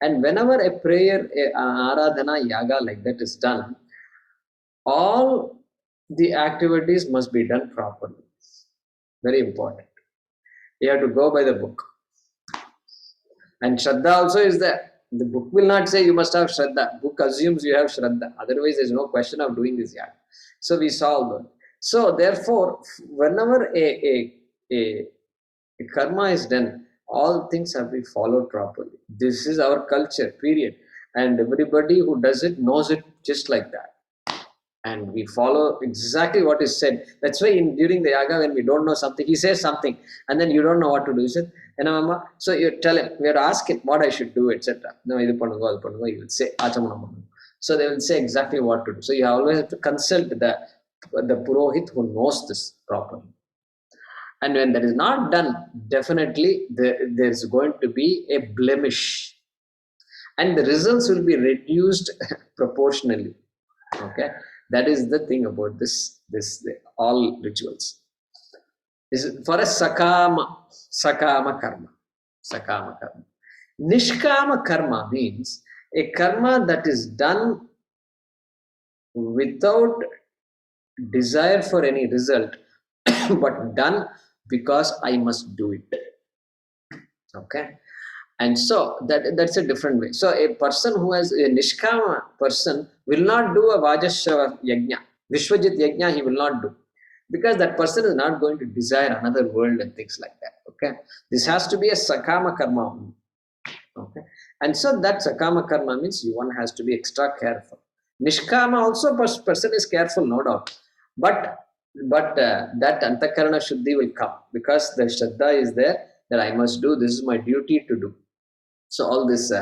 and whenever a prayer, a aradhana, yaga like that is done, all the activities must be done properly. Very important. You have to go by the book. And Shraddha also is there. The book will not say you must have Shraddha. Book assumes you have Shraddha. Otherwise, there is no question of doing this yaga. So we solve that. So therefore, whenever a karma is done, all things have to be followed properly. This is our culture, period. And everybody who does it knows it just like that. And we follow exactly what is said. That's why during the yaga, when we don't know something, he says something, and then you don't know what to do. He said, Mama, so you tell him, we have to ask him what I should do, etc. No, he will say, Achamanam. So they will say exactly what to do. So you always have to consult the Purohit who knows this properly. And when that is not done, definitely there's going to be a blemish. And the results will be reduced proportionally. Okay, that is the thing about this all rituals. Is for a sakama karma. Nishkama karma means a karma that is done without desire for any result, but done because I must do it. Okay. And so that's a different way. So a person who has a nishkama person will not do a vajashrava yajna. Vishwajit yajna he will not do. Because that person is not going to desire another world and things like that. Okay. This has to be a sakama karma. Okay. And so that sakama karma means one has to be extra careful. Nishkama also person is careful, no doubt. But that antakarana shuddhi will come because the shraddha is there that I must do. This is my duty to do. So all this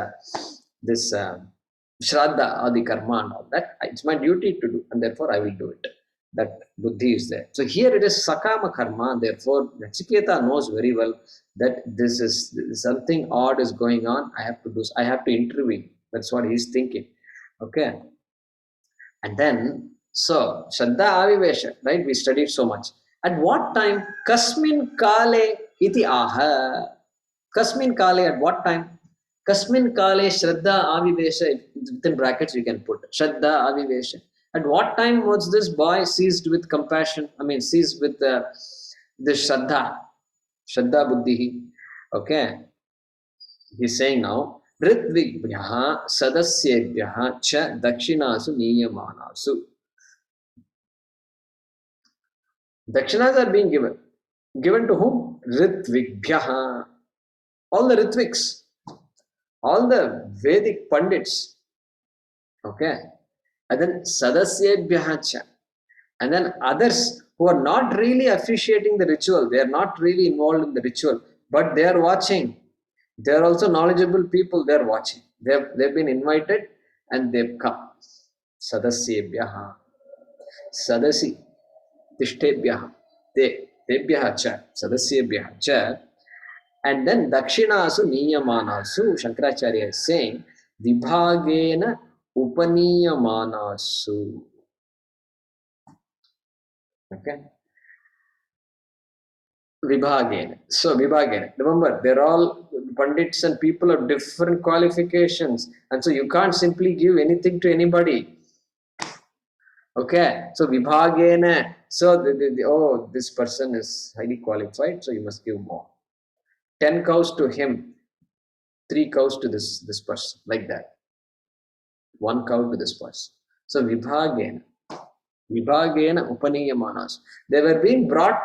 shraddha, adi karma and all that, it's my duty to do, and therefore I will do it. That buddhi is there. So here it is sakama karma. Therefore, Nachiketa knows very well that this is something odd is going on. I have to do. I have to intervene. That's what he's thinking. Okay. And then so shraddha avivesha. Right? We studied so much. At what time? Kasmin kale iti aha. Kasmin kale. At what time? Kasmin kale shraddha avivesha. Within brackets you can put shraddha avivesha. At what time was this boy seized with compassion? I mean, seized with the shraddha buddhi. Okay. He's saying now, Ritvibhyaha sadasyebhyaha cha dakshinasu niyamanasu. Dakshinas are being given. Given to whom? Ritvibhyaha. All the Ritviks. All the Vedic Pandits. Okay. And then Sadasyebhyaha. And then others who are not really appreciating the ritual, they are not really involved in the ritual, but they are watching. They are also knowledgeable people, they are watching. They've been invited and they've come. Sadasyebhyaha. Sadasi. Tishtebhyaha. Tebhyaha cha. Sadasyebhyaha cha. And then Dakshinasu Niyamanasu, Shankaracharya is saying, Vibhagena Upaniyamanasu. Okay. Vibhagena. So Vibhagena. Remember, they're all Pandits and people of different qualifications. And so you can't simply give anything to anybody. Okay. So Vibhagena. So oh, this person is highly qualified, so you must give more. 10 cows to him, 3 cows to this person, like that. 1 cow to this person. So Vibhagena Upaniyamanas. They were being brought,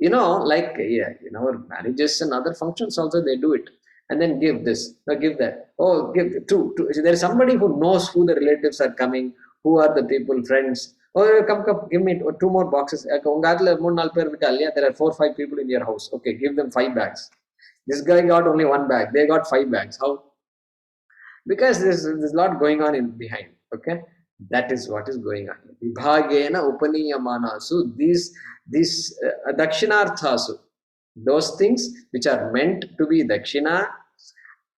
like in our marriages and other functions also they do it. and then give this, or give that. Oh, give two. So there is somebody who knows who the relatives are coming, who are the people, friends. Oh, come, give me two more boxes. There are 4-5 people in your house. Okay, give them 5 bags. This guy got only 1 bag. They got 5 bags. How? Because there's a lot going on in behind. Okay, that is what is going on. Vibhagena upaniyamanasu. These dakshinarthasu. Those things which are meant to be dakshina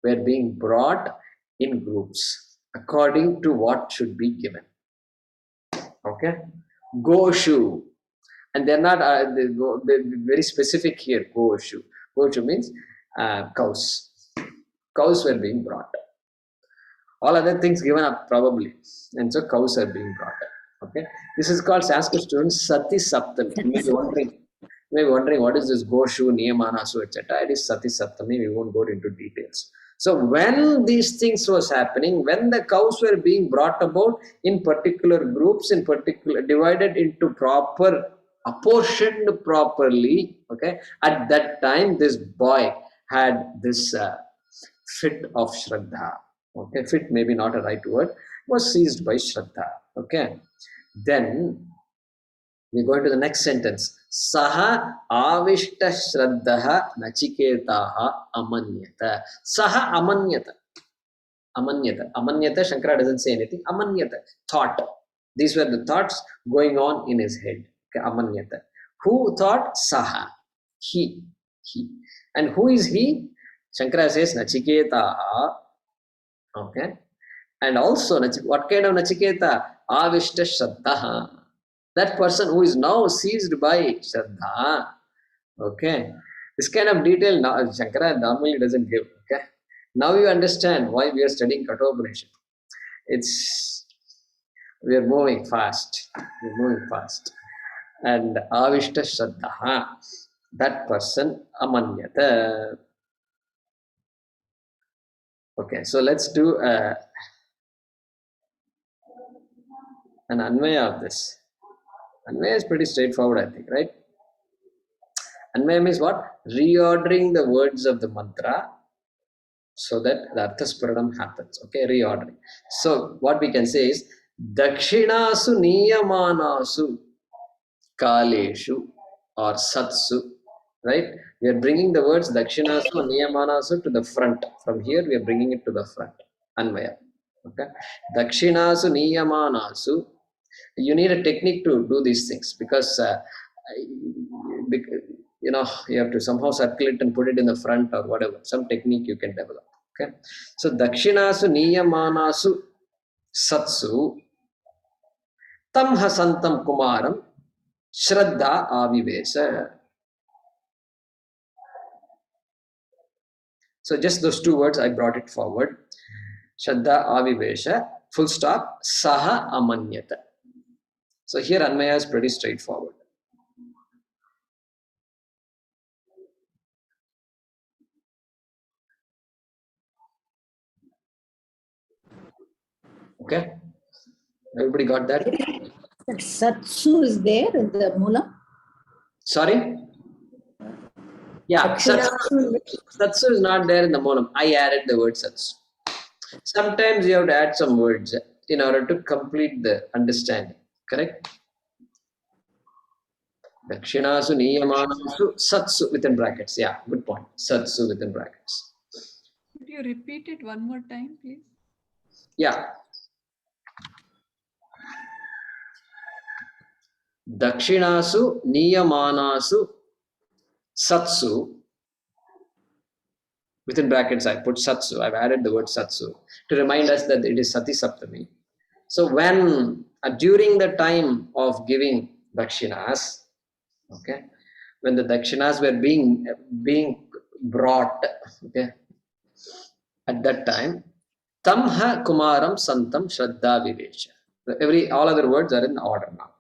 were being brought in groups according to what should be given. Okay, Goshu, and they're not they're very specific here. Goshu. Goshu means cows. Cows were being brought. All other things given up probably, and so cows are being brought. Okay, this is called Sanskrit students Sati Saptami. You may be wondering what is this Goshu, Niyamanasu, etc. It is Sati Saptami. We won't go into details. So when these things was happening, when the cows were being brought about in particular groups, in particular divided into proper, apportioned properly, okay, at that time this boy had this fit of Shraddha. Okay, fit maybe not a right word, was seized by Shraddha. Okay, then we go into the next sentence. Saha avishta shraddha nachiketaha amanyata. Saha amanyata. Amanyata. Amanyata, Shankara doesn't say anything. Amanyata, thought. These were the thoughts going on in his head. Okay, amanyata. Who thought? Saha. He. And who is he? Shankara says nachiketaha. Okay. And also, what kind of nachiketa? Avishta shraddha. That person who is now seized by Shraddha. Okay. This kind of detail now Shankara normally doesn't give. Okay. Now you understand why we are studying Kathopanishad. We are moving fast. And Avishta Shraddha. That person amanyata. Okay. So let's do an Anvaya of this. Anvaya is pretty straightforward, I think, right? Anvaya means what? Reordering the words of the mantra so that the arthasparanam happens. Okay, reordering. So what we can say is Dakshinasu Niyamanasu Kaleshu or Satsu. Right? We are bringing the words Dakshinasu and Niyamanasu to the front. From here we are bringing it to the front. Anvaya. Okay. Dakshinasu Niyamanasu. You need a technique to do these things because you have to somehow circle it and put it in the front or whatever. Some technique you can develop. Okay. So Dakshinasu Niyamanasu Satsu Tam Hasantam Kumaram Shraddha Avivesa. So just those 2 words I brought it forward. Shraddha Avivesha, full stop, Saha Amanyata. So here Anvaya is pretty straightforward. Okay? Everybody got that? That Satsu is there in the Mula? Sorry? Yeah, Satsu is not there in the Moolam. I added the word Satsu. Sometimes you have to add some words in order to complete the understanding. Correct? Dakshinasu Niyamanasu Satsu within brackets. Yeah, good point. Satsu within brackets. Could you repeat it one more time, please? Yeah. Dakshinasu Niyamanasu Satsu. Within brackets, I put Satsu. I've added the word Satsu to remind us that it is Sati Saptami. So when, during the time of giving Dakshinas, okay, when the Dakshinas were being brought, okay, at that time, Tamha Kumaram Santam Shraddha Vivesha. All other words are in order now.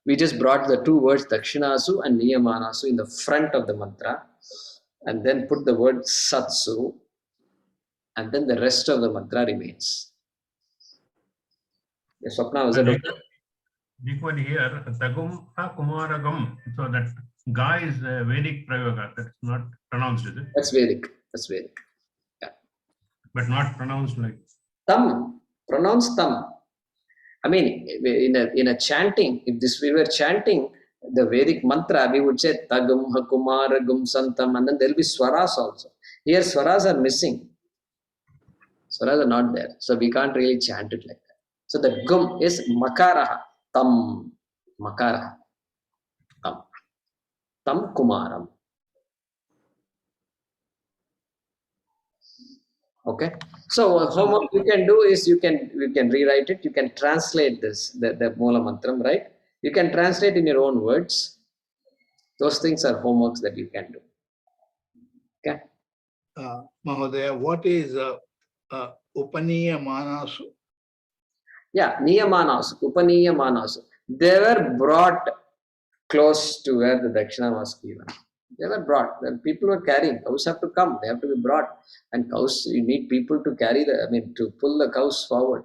We just brought the 2 words Dakshinasu and Niyamanasu in the front of the mantra and then put the word Satsu and then the rest of the mantra remains. Yes, Swapna, was it okay? Equally here, Tagum Ha Kumaragam. So that Ga is Vedic Prayoga. That's not pronounced, is it? That's Vedic. That's Vedic. Yeah. But not pronounced like. Tam. Pronounce tam. I mean, in a chanting, if we were chanting the Vedic mantra, we would say Tagum, Hakumar, Gum, Santam, and then there will be swaras also. Here, swaras are missing. Swaras are not there. So we can't really chant it like that. So the Gum is Makaraha. Tam. Makaraha. Tam. Tam Kumaram. Okay. So homework you can do is you can rewrite it. You can translate this the Moola Mantram, right? You can translate in your own words. Those things are homeworks that you can do. Okay. Mahodaya, what is Upaniya Manasu? Yeah, Niyamanas, Upaniya Manas. They were brought close to where the Dakshina was given. They were brought. When people were carrying, cows have to come, they have to be brought. And cows, you need people to carry to pull the cows forward.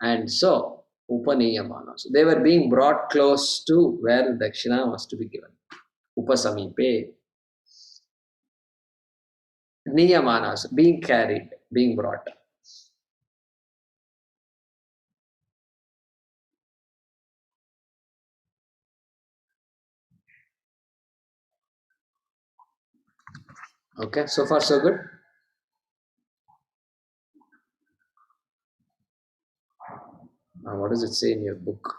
And so, Upaniyamanas. They were being brought close to where the Dakshina was to be given. Upasamipe. Niyamanas, being carried, being brought. Okay, so far so good. Now, what does it say in your book?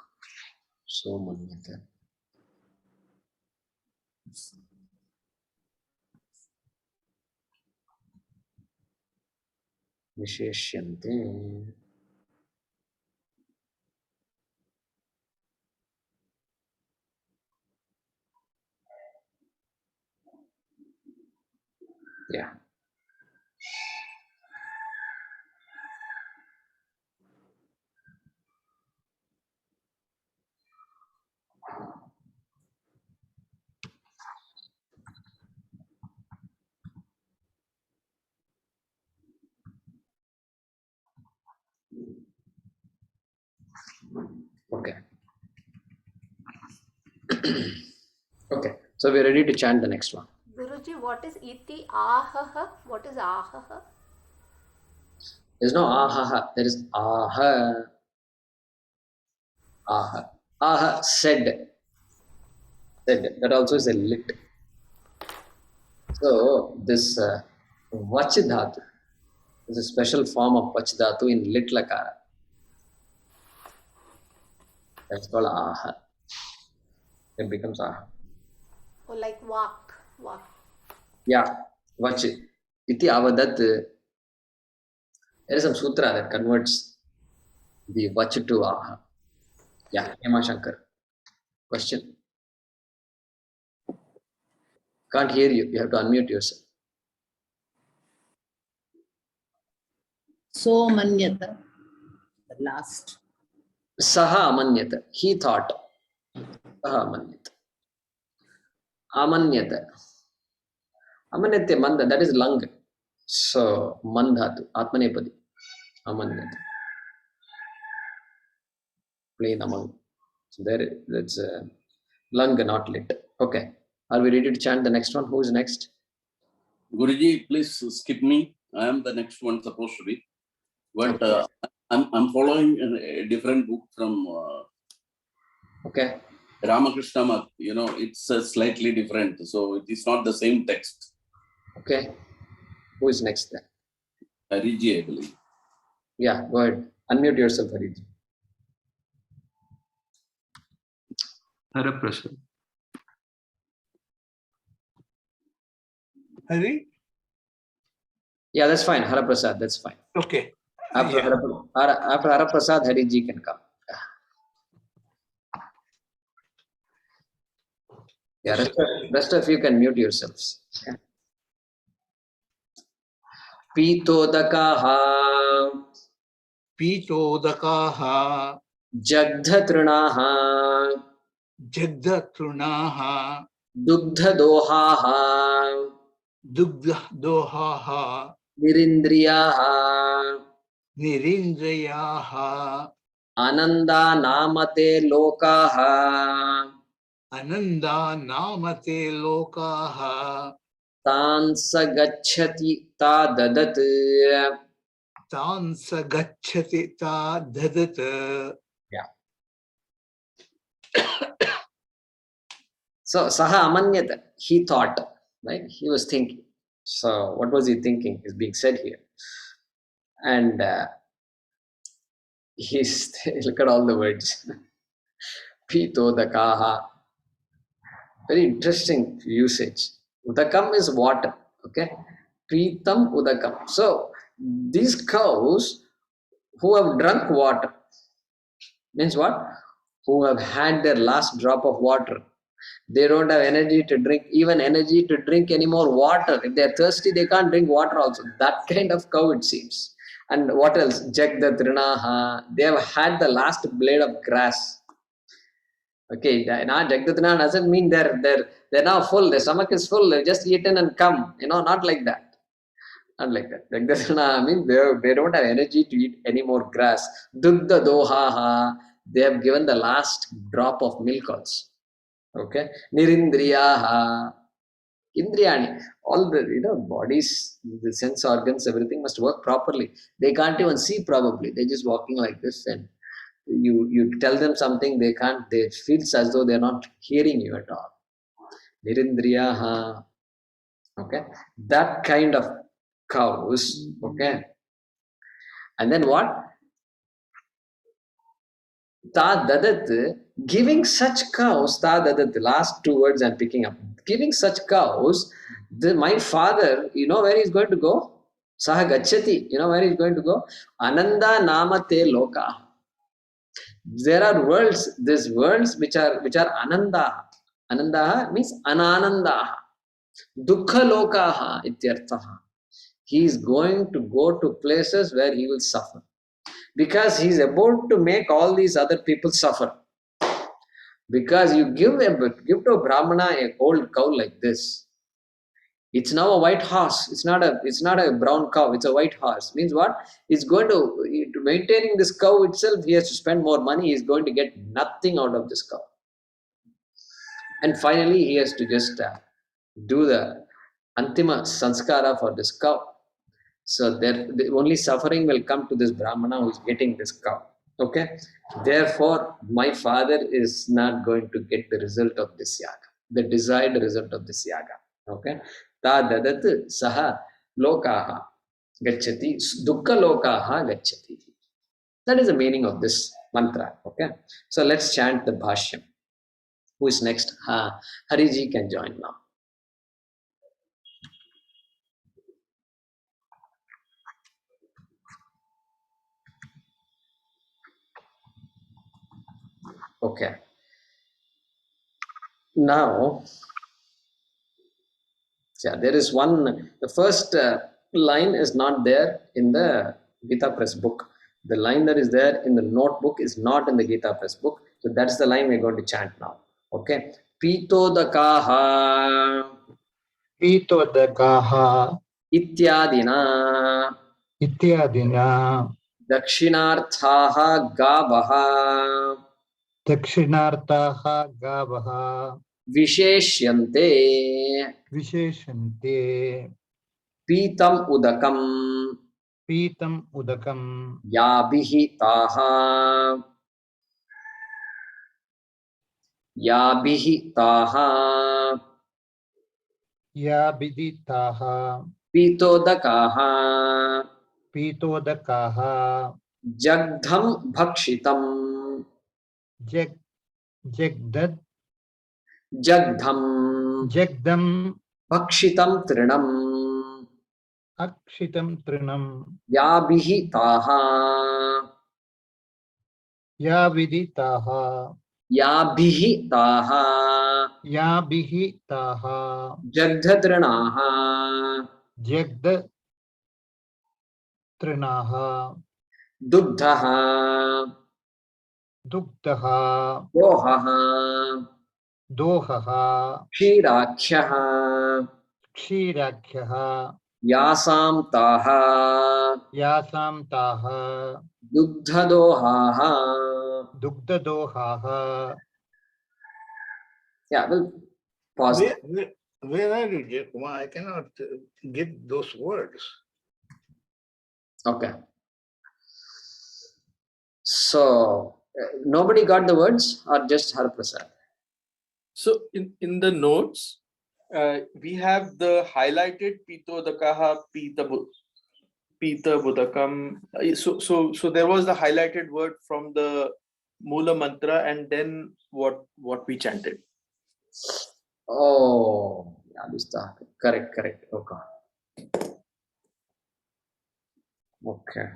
So manyate. Visheshyante. Yeah. Okay. Okay. So we're ready to chant the next one. Guruji, what is iti ahaha? What is ahaha? There's no ahaha. There is aha. Aha. Aha said. Said. That also is a lit. So this vachidhatu is a special form of vachidhatu in lit lakara. That's called aha. It becomes aha. Oh, like walk. Walk. Yeah. Vachi. Iti avadat. There is some sutra that converts the vach to aha. Yeah. Hema Shankar. Question? Can't hear you. You have to unmute yourself. So manyata. The last. Saha amanyata. He thought. Saha amanyata. Amanyata. Amanyate manda. That is lung. So mandhatu. Atmanepadi. Amanyata. Plain among. So there. That's lung, not lit. Okay. Are we ready to chant the next one? Who is next? Guruji, please skip me. I am the next one supposed to be. But I'm following a different book from okay. Ramakrishna Math. You know, it's slightly different. So it is not the same text. Okay. Who is next then? Hariji, I believe. Yeah, go ahead. Unmute yourself, Hariji. Haraprasad. Hari? Yeah, that's fine. Haraprasad, that's fine. Okay. After Haraprasad, Hariji can come. Yeah, rest of you can mute yourselves. Okay. Pitodakaha. Pitodakaha. Jagdhatrunaha. Jagdhatrunaha. Dugdhadohaha. Dugdhadohaha. Nirindriyaha. Nirindriyaha. Ananda namate lokaha. Ananda namate lokaha. Tansa gacchati ta dadat. Tansa gacchati ta dadat. Yeah. So saha amanyata, he thought, right? He was thinking. So what was he thinking is being said here. And he's look at all the words. Pito dakaha. Very interesting usage. Udakam is water. Okay. Pritam udakam. So these cows who have drunk water means what? Who have had their last drop of water. They don't have energy to drink, even energy to drink any more water. If they're thirsty, they can't drink water also. That kind of cow it seems. And what else? Jagdatrinaha. They have had the last blade of grass. Okay, now Jagdatrinaha doesn't mean they're now full. Their stomach is full. They've just eaten and come. Not like that. Not like that. Jagdatrinaha means they don't have energy to eat any more grass. Dugdha dohaha. They have given the last drop of milk also. Okay, nirindriyaha, indriyani, all the bodies, the sense organs, everything must work properly. They can't even see probably. They're just walking like this, and you tell them something, they can't. They feels as though they're not hearing you at all. Nirindriyaha. Okay, that kind of cows. Okay, and then what? Ta dadat, giving such cows, ta dadat, the last two words I'm picking up. Giving such cows, my father, where he's going to go? Saha gacchati, where he's going to go? Ananda namate loka. There are worlds, these worlds which are ananda. Ananda means anananda. Dukkha lokaha ityarthaha. He is going to go to places where he will suffer. Because he is about to make all these other people suffer. Because you give to a Brahmana a old cow like this. It's now a white horse. It's not a brown cow. It's a white horse. Means what? It's going to maintaining this cow itself. He has to spend more money. He's going to get nothing out of this cow. And finally, he has to just do the antima sanskara for this cow. So the only suffering will come to this Brahmana who is getting this cow. Okay. Therefore, my father is not going to get the result of this yaga, the desired result of this yaga. Okay. Ta dadat saha lokaha gacchati, dukkha lokaha gacchati. That is the meaning of this mantra. Okay. So let's chant the Bhaashyam. Who is next? Hariji can join now. Okay. Now, there is one, the first line is not there in the Gita Press book. The line that is there in the notebook is not in the Gita Press book. So that's the line we're going to chant now. Okay. Pito dakaha. Pito dakaha. Ityadina. Ityadina. Dakshinarthaha gavaha. Dakshinarthaha gavaha. Visheshyante. Visheshante. Pitam udakam. Pitam udakam. Yabhihi taha. Yabhihi taha. Yabhiditaha. Pitodakaha. Pitodakaha. Jagdham bhakshitam. Jagdad. Jagdham. Jagdam. Bhakshitam trinam. Akshitam trinam. Yabhihi taha. Yabhiditaha. Yabhihi taha. Yabhiditaha. Jagdhatrinaha. Jagda trinaha. Dugdhaha. Dugdaha. Dohaha. Dohaha. Kshirakhyaha. Kshirakhyaha. Yasam taha. Yasam taha. Dugdhadohaha. Dugdadohaha. Yeah, we'll pause. Where are you, Jay Kumar? I cannot get those words. Okay. So, nobody got the words or just Haraprasad? So in the notes, we have the highlighted Pitodakaha Pita Budakam. So there was the highlighted word from the Mula Mantra, and then what we chanted. Oh, yeah, this is correct. Okay. Okay.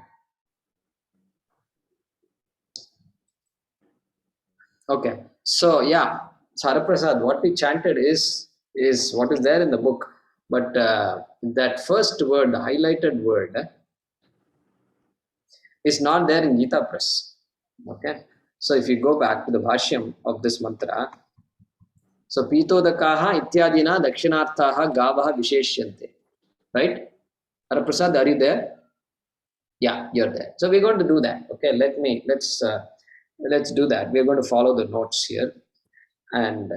Okay. So yeah, Saraprasad, what we chanted is what is there in the book. But that first word, the highlighted word, is not there in Gita Press. Okay. So if you go back to the Bhaashyam of this mantra, so Pitodakaha ityadina dakshinarthaha gavaha visheshyante. Right? Haraprasad, are you there? Yeah, you're there. So we're going to do that. Okay, let's do that. We're going to follow the notes here. And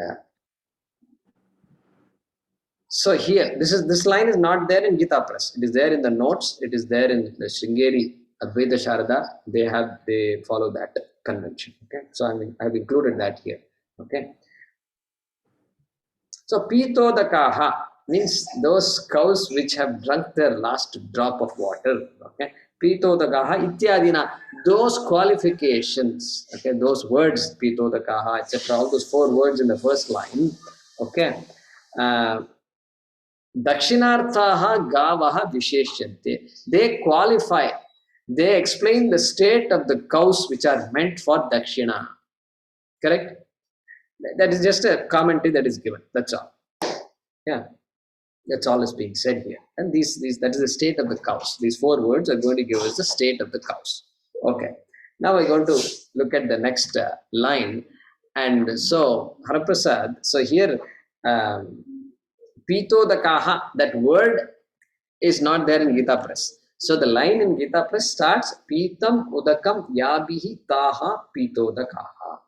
so here, this line is not there in Gita Press. It is there in the notes. It is there in the Sringeri Advaita Sharada. They follow that convention. Okay, so I've included that here. Okay. So Pitodakaha means those cows which have drunk their last drop of water. Okay. Pitodakaha ityadina, those qualifications. Okay, those words Pitodakaha, etc. All those 4 words in the first line. Okay. Dakshinarthaha gavaha visheshyante. They qualify. They explain the state of the cows which are meant for Dakshina. Correct? That is just a commentary that is given. That's all. Yeah. That's all is being said here. And that is the state of the cows. These 4 words are going to give us the state of the cows. Okay. Now we're going to look at the next line. And so, Haraprasad, so here, Pitodakaha, that word is not there in Gita Press. So the line in Gita Press starts Pitam Udakam Yabihi Taha Pitodakaha.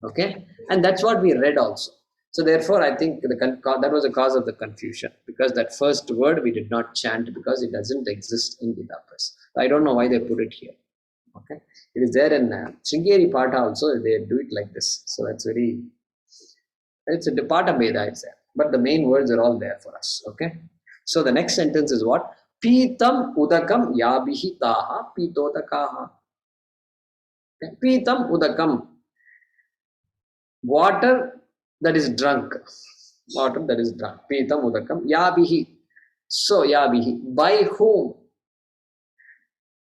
Okay. And that's what we read also. So therefore, I think that was the cause of the confusion, because that first word we did not chant because it doesn't exist in Gita Press. I don't know why they put it here. Okay, it is there in Sringeri Patha also. They do it like this. So it's a part of Veda is there, but the main words are all there for us. Okay, so the next sentence is what? Pitam udakam yabihi taha pitodakaha. Okay. Pitam udakam, water that is drunk. Water that is drunk. Pitam udakam yabihi. So yabihi, by whom?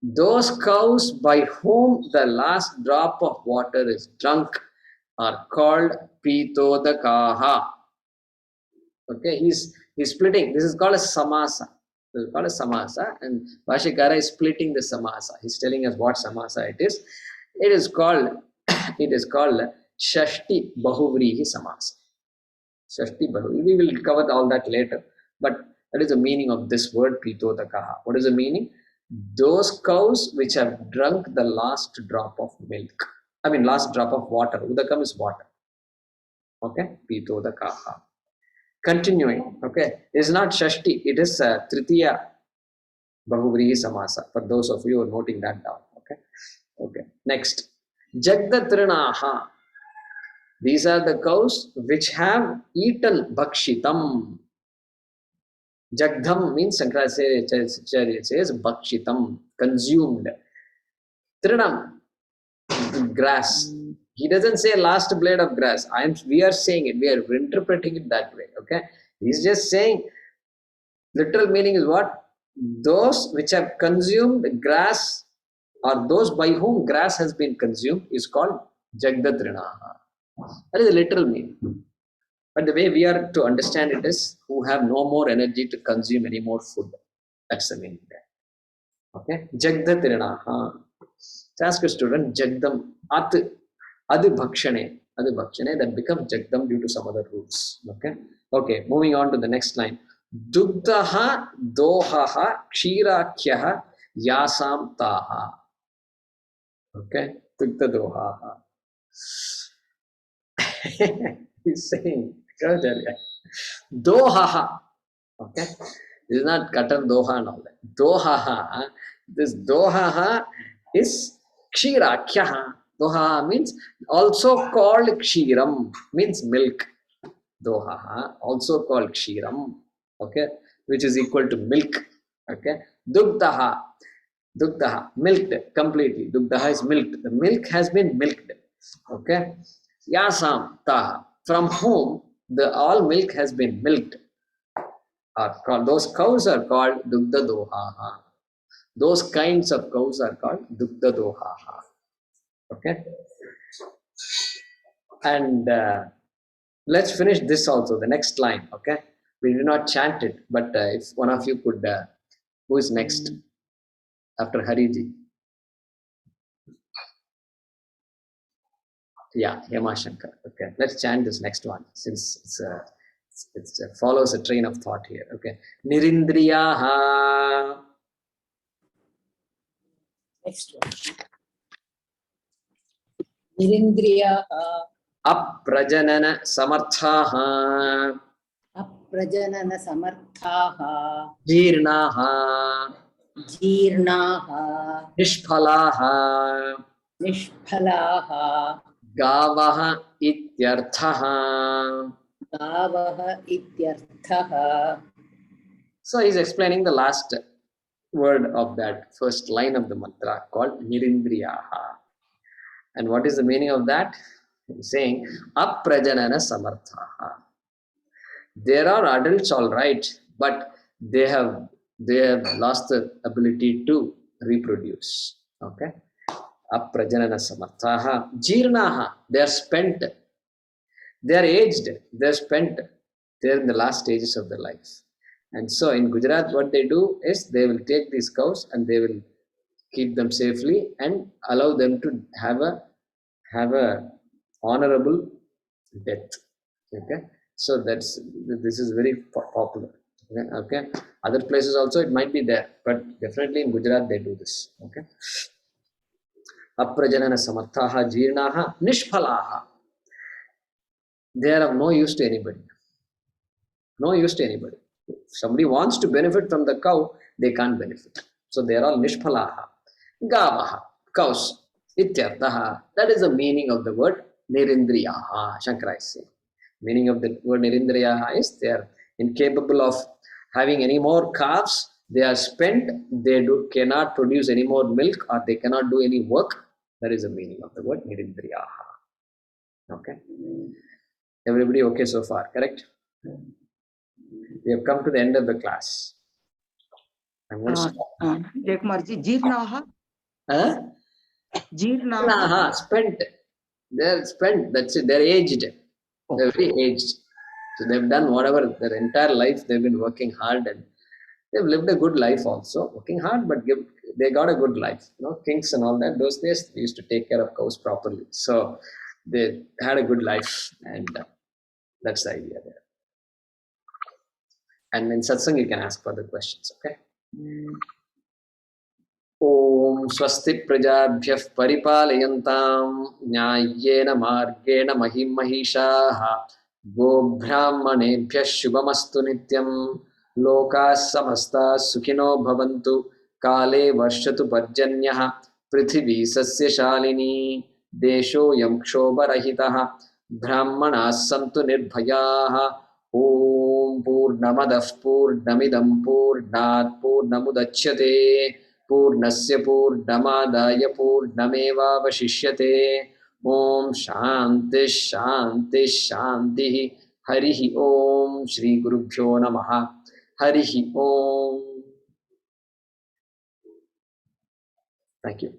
Those cows by whom the last drop of water is drunk are called pitodakaha. Okay, he's splitting. This is called a samasa. This is called a samasa, and Bhaashyakara is splitting the samasa. He's telling us what samasa it is. It is called Shashti Bahuvrihi Samasa. Shashti Bahuvrihi. We will cover all that later. But that is the meaning of this word Pitodakaha. What is the meaning? Those cows which have drunk the last drop of milk. I mean, last drop of water. Udakam is water. Okay? Pitodakaha. Continuing. Okay? It is not Shashti. It is Tritiya Bahuvrihi Samasa. For those of you who are noting that down. Okay? Okay. Next. Jagdatrinaha. These are the cows which have eaten bhakshitam. Jagdham means Shankaracharya says bhakshitam, consumed. Trinam, grass. He doesn't say last blade of grass. We are saying it. We are interpreting it that way. Okay. He's just saying literal meaning is what? Those which have consumed grass, or those by whom grass has been consumed, is called Jagdatrinaha. That is the literal meaning. But the way we are to understand it is who have no more energy to consume any more food. That's the meaning there. Okay? Jagdatrinaha. Ask a student, Jagdam, Adu Bhakshane, that becomes Jagdam due to some other rules. Okay? Okay, moving on to the next line. Dugdaha dohaha kshirakhyaha yasam taha. Okay? Dugda dohaha. He's saying Dohaha. Okay. This is not Katar Doha and all that. Dohaha. This Dohaha is Kshirakhyaha. Dohaha means also called Kshiram, means milk. Dohaha, also called Kshiram. Okay. Which is equal to milk. Okay. Dugdaha. Dugdaha, milked completely. Dugdaha is milked. The milk has been milked. Okay. Yasam taha, from whom the all milk has been milked. Are called, those cows are called Dugda Dohaha. Those kinds of cows are called Dugda Dohaha. Okay. And let's finish this also, the next line. Okay. We did not chant it, but if one of you could, who is next after Hariji? Yeah, Yama Shankara. Okay, let's chant this next one since it's follows a train of thought here. Okay, Nirindriyaha. Next one. Nirindriyaha. Aprajanana samarthaha. Aprajanana samarthaha. Jeernaha. Jeernaha. Nishphalaha. Nishphalaha. Gavaha ityarthaha. Gavaha ityarthaha. So he's explaining the last word of that first line of the mantra called Nirindriyaha. And what is the meaning of that? He's saying Aprajanana samarthaha. There are adults, all right, but they have lost the ability to reproduce. Okay. Aprajanana samarthaha. Jeernaha. They are spent. They are aged. They are spent. They are in the last stages of their life. And so in Gujarat, what they do is they will take these cows and they will keep them safely and allow them to have a honorable death. Okay. So this is very popular. Okay. Other places also it might be there, but definitely in Gujarat they do this. Okay. Aprajanana samarthaha jeernaha nishphalaha. They are of no use to anybody. No use to anybody. If somebody wants to benefit from the cow, they can't benefit. So they are all nishphalaha. Gavaha, cows. Ityarthaha. That is the meaning of the word nirindriyaha. Shankara is saying. Meaning of the word nirindriyaha is they are incapable of having any more calves. They are spent. They cannot produce any more milk or they cannot do any work. That is the meaning of the word nirindriyaha. Okay. Everybody okay so far, correct? We have come to the end of the class. I'm going to stop. Jaykumarji, Jeernaha? Huh? Jeernaha? Spent. They're spent. That's it. They're aged. They're very aged. So they've done whatever their entire life. They've been working hard and they've lived a good life also. Working hard, but they got a good life. You know, kings and all that. Those days they used to take care of cows properly. So they had a good life, and that's the idea there. And in satsang, you can ask further questions. Okay. Om swasti prajabhyah paripalayantam nyayena margena mahim mahishaha go brahmanebhyah shubhamastu nityam lokas samasta sukhino bhavantu kale varshatu parjanyah prithvi sasya shalini desho yam kshobarahitah brahmanas santu nirbhayaah. Om purnamadah purnamidam purnat purnamudachyate पूर्णस्य पूर्णमादाय पूर्णमेवावशिष्यते. ओम शांति शांति शांति. हरिः ओम. श्री गुरुभ्यो नमः. हरिः ओम. Thank you.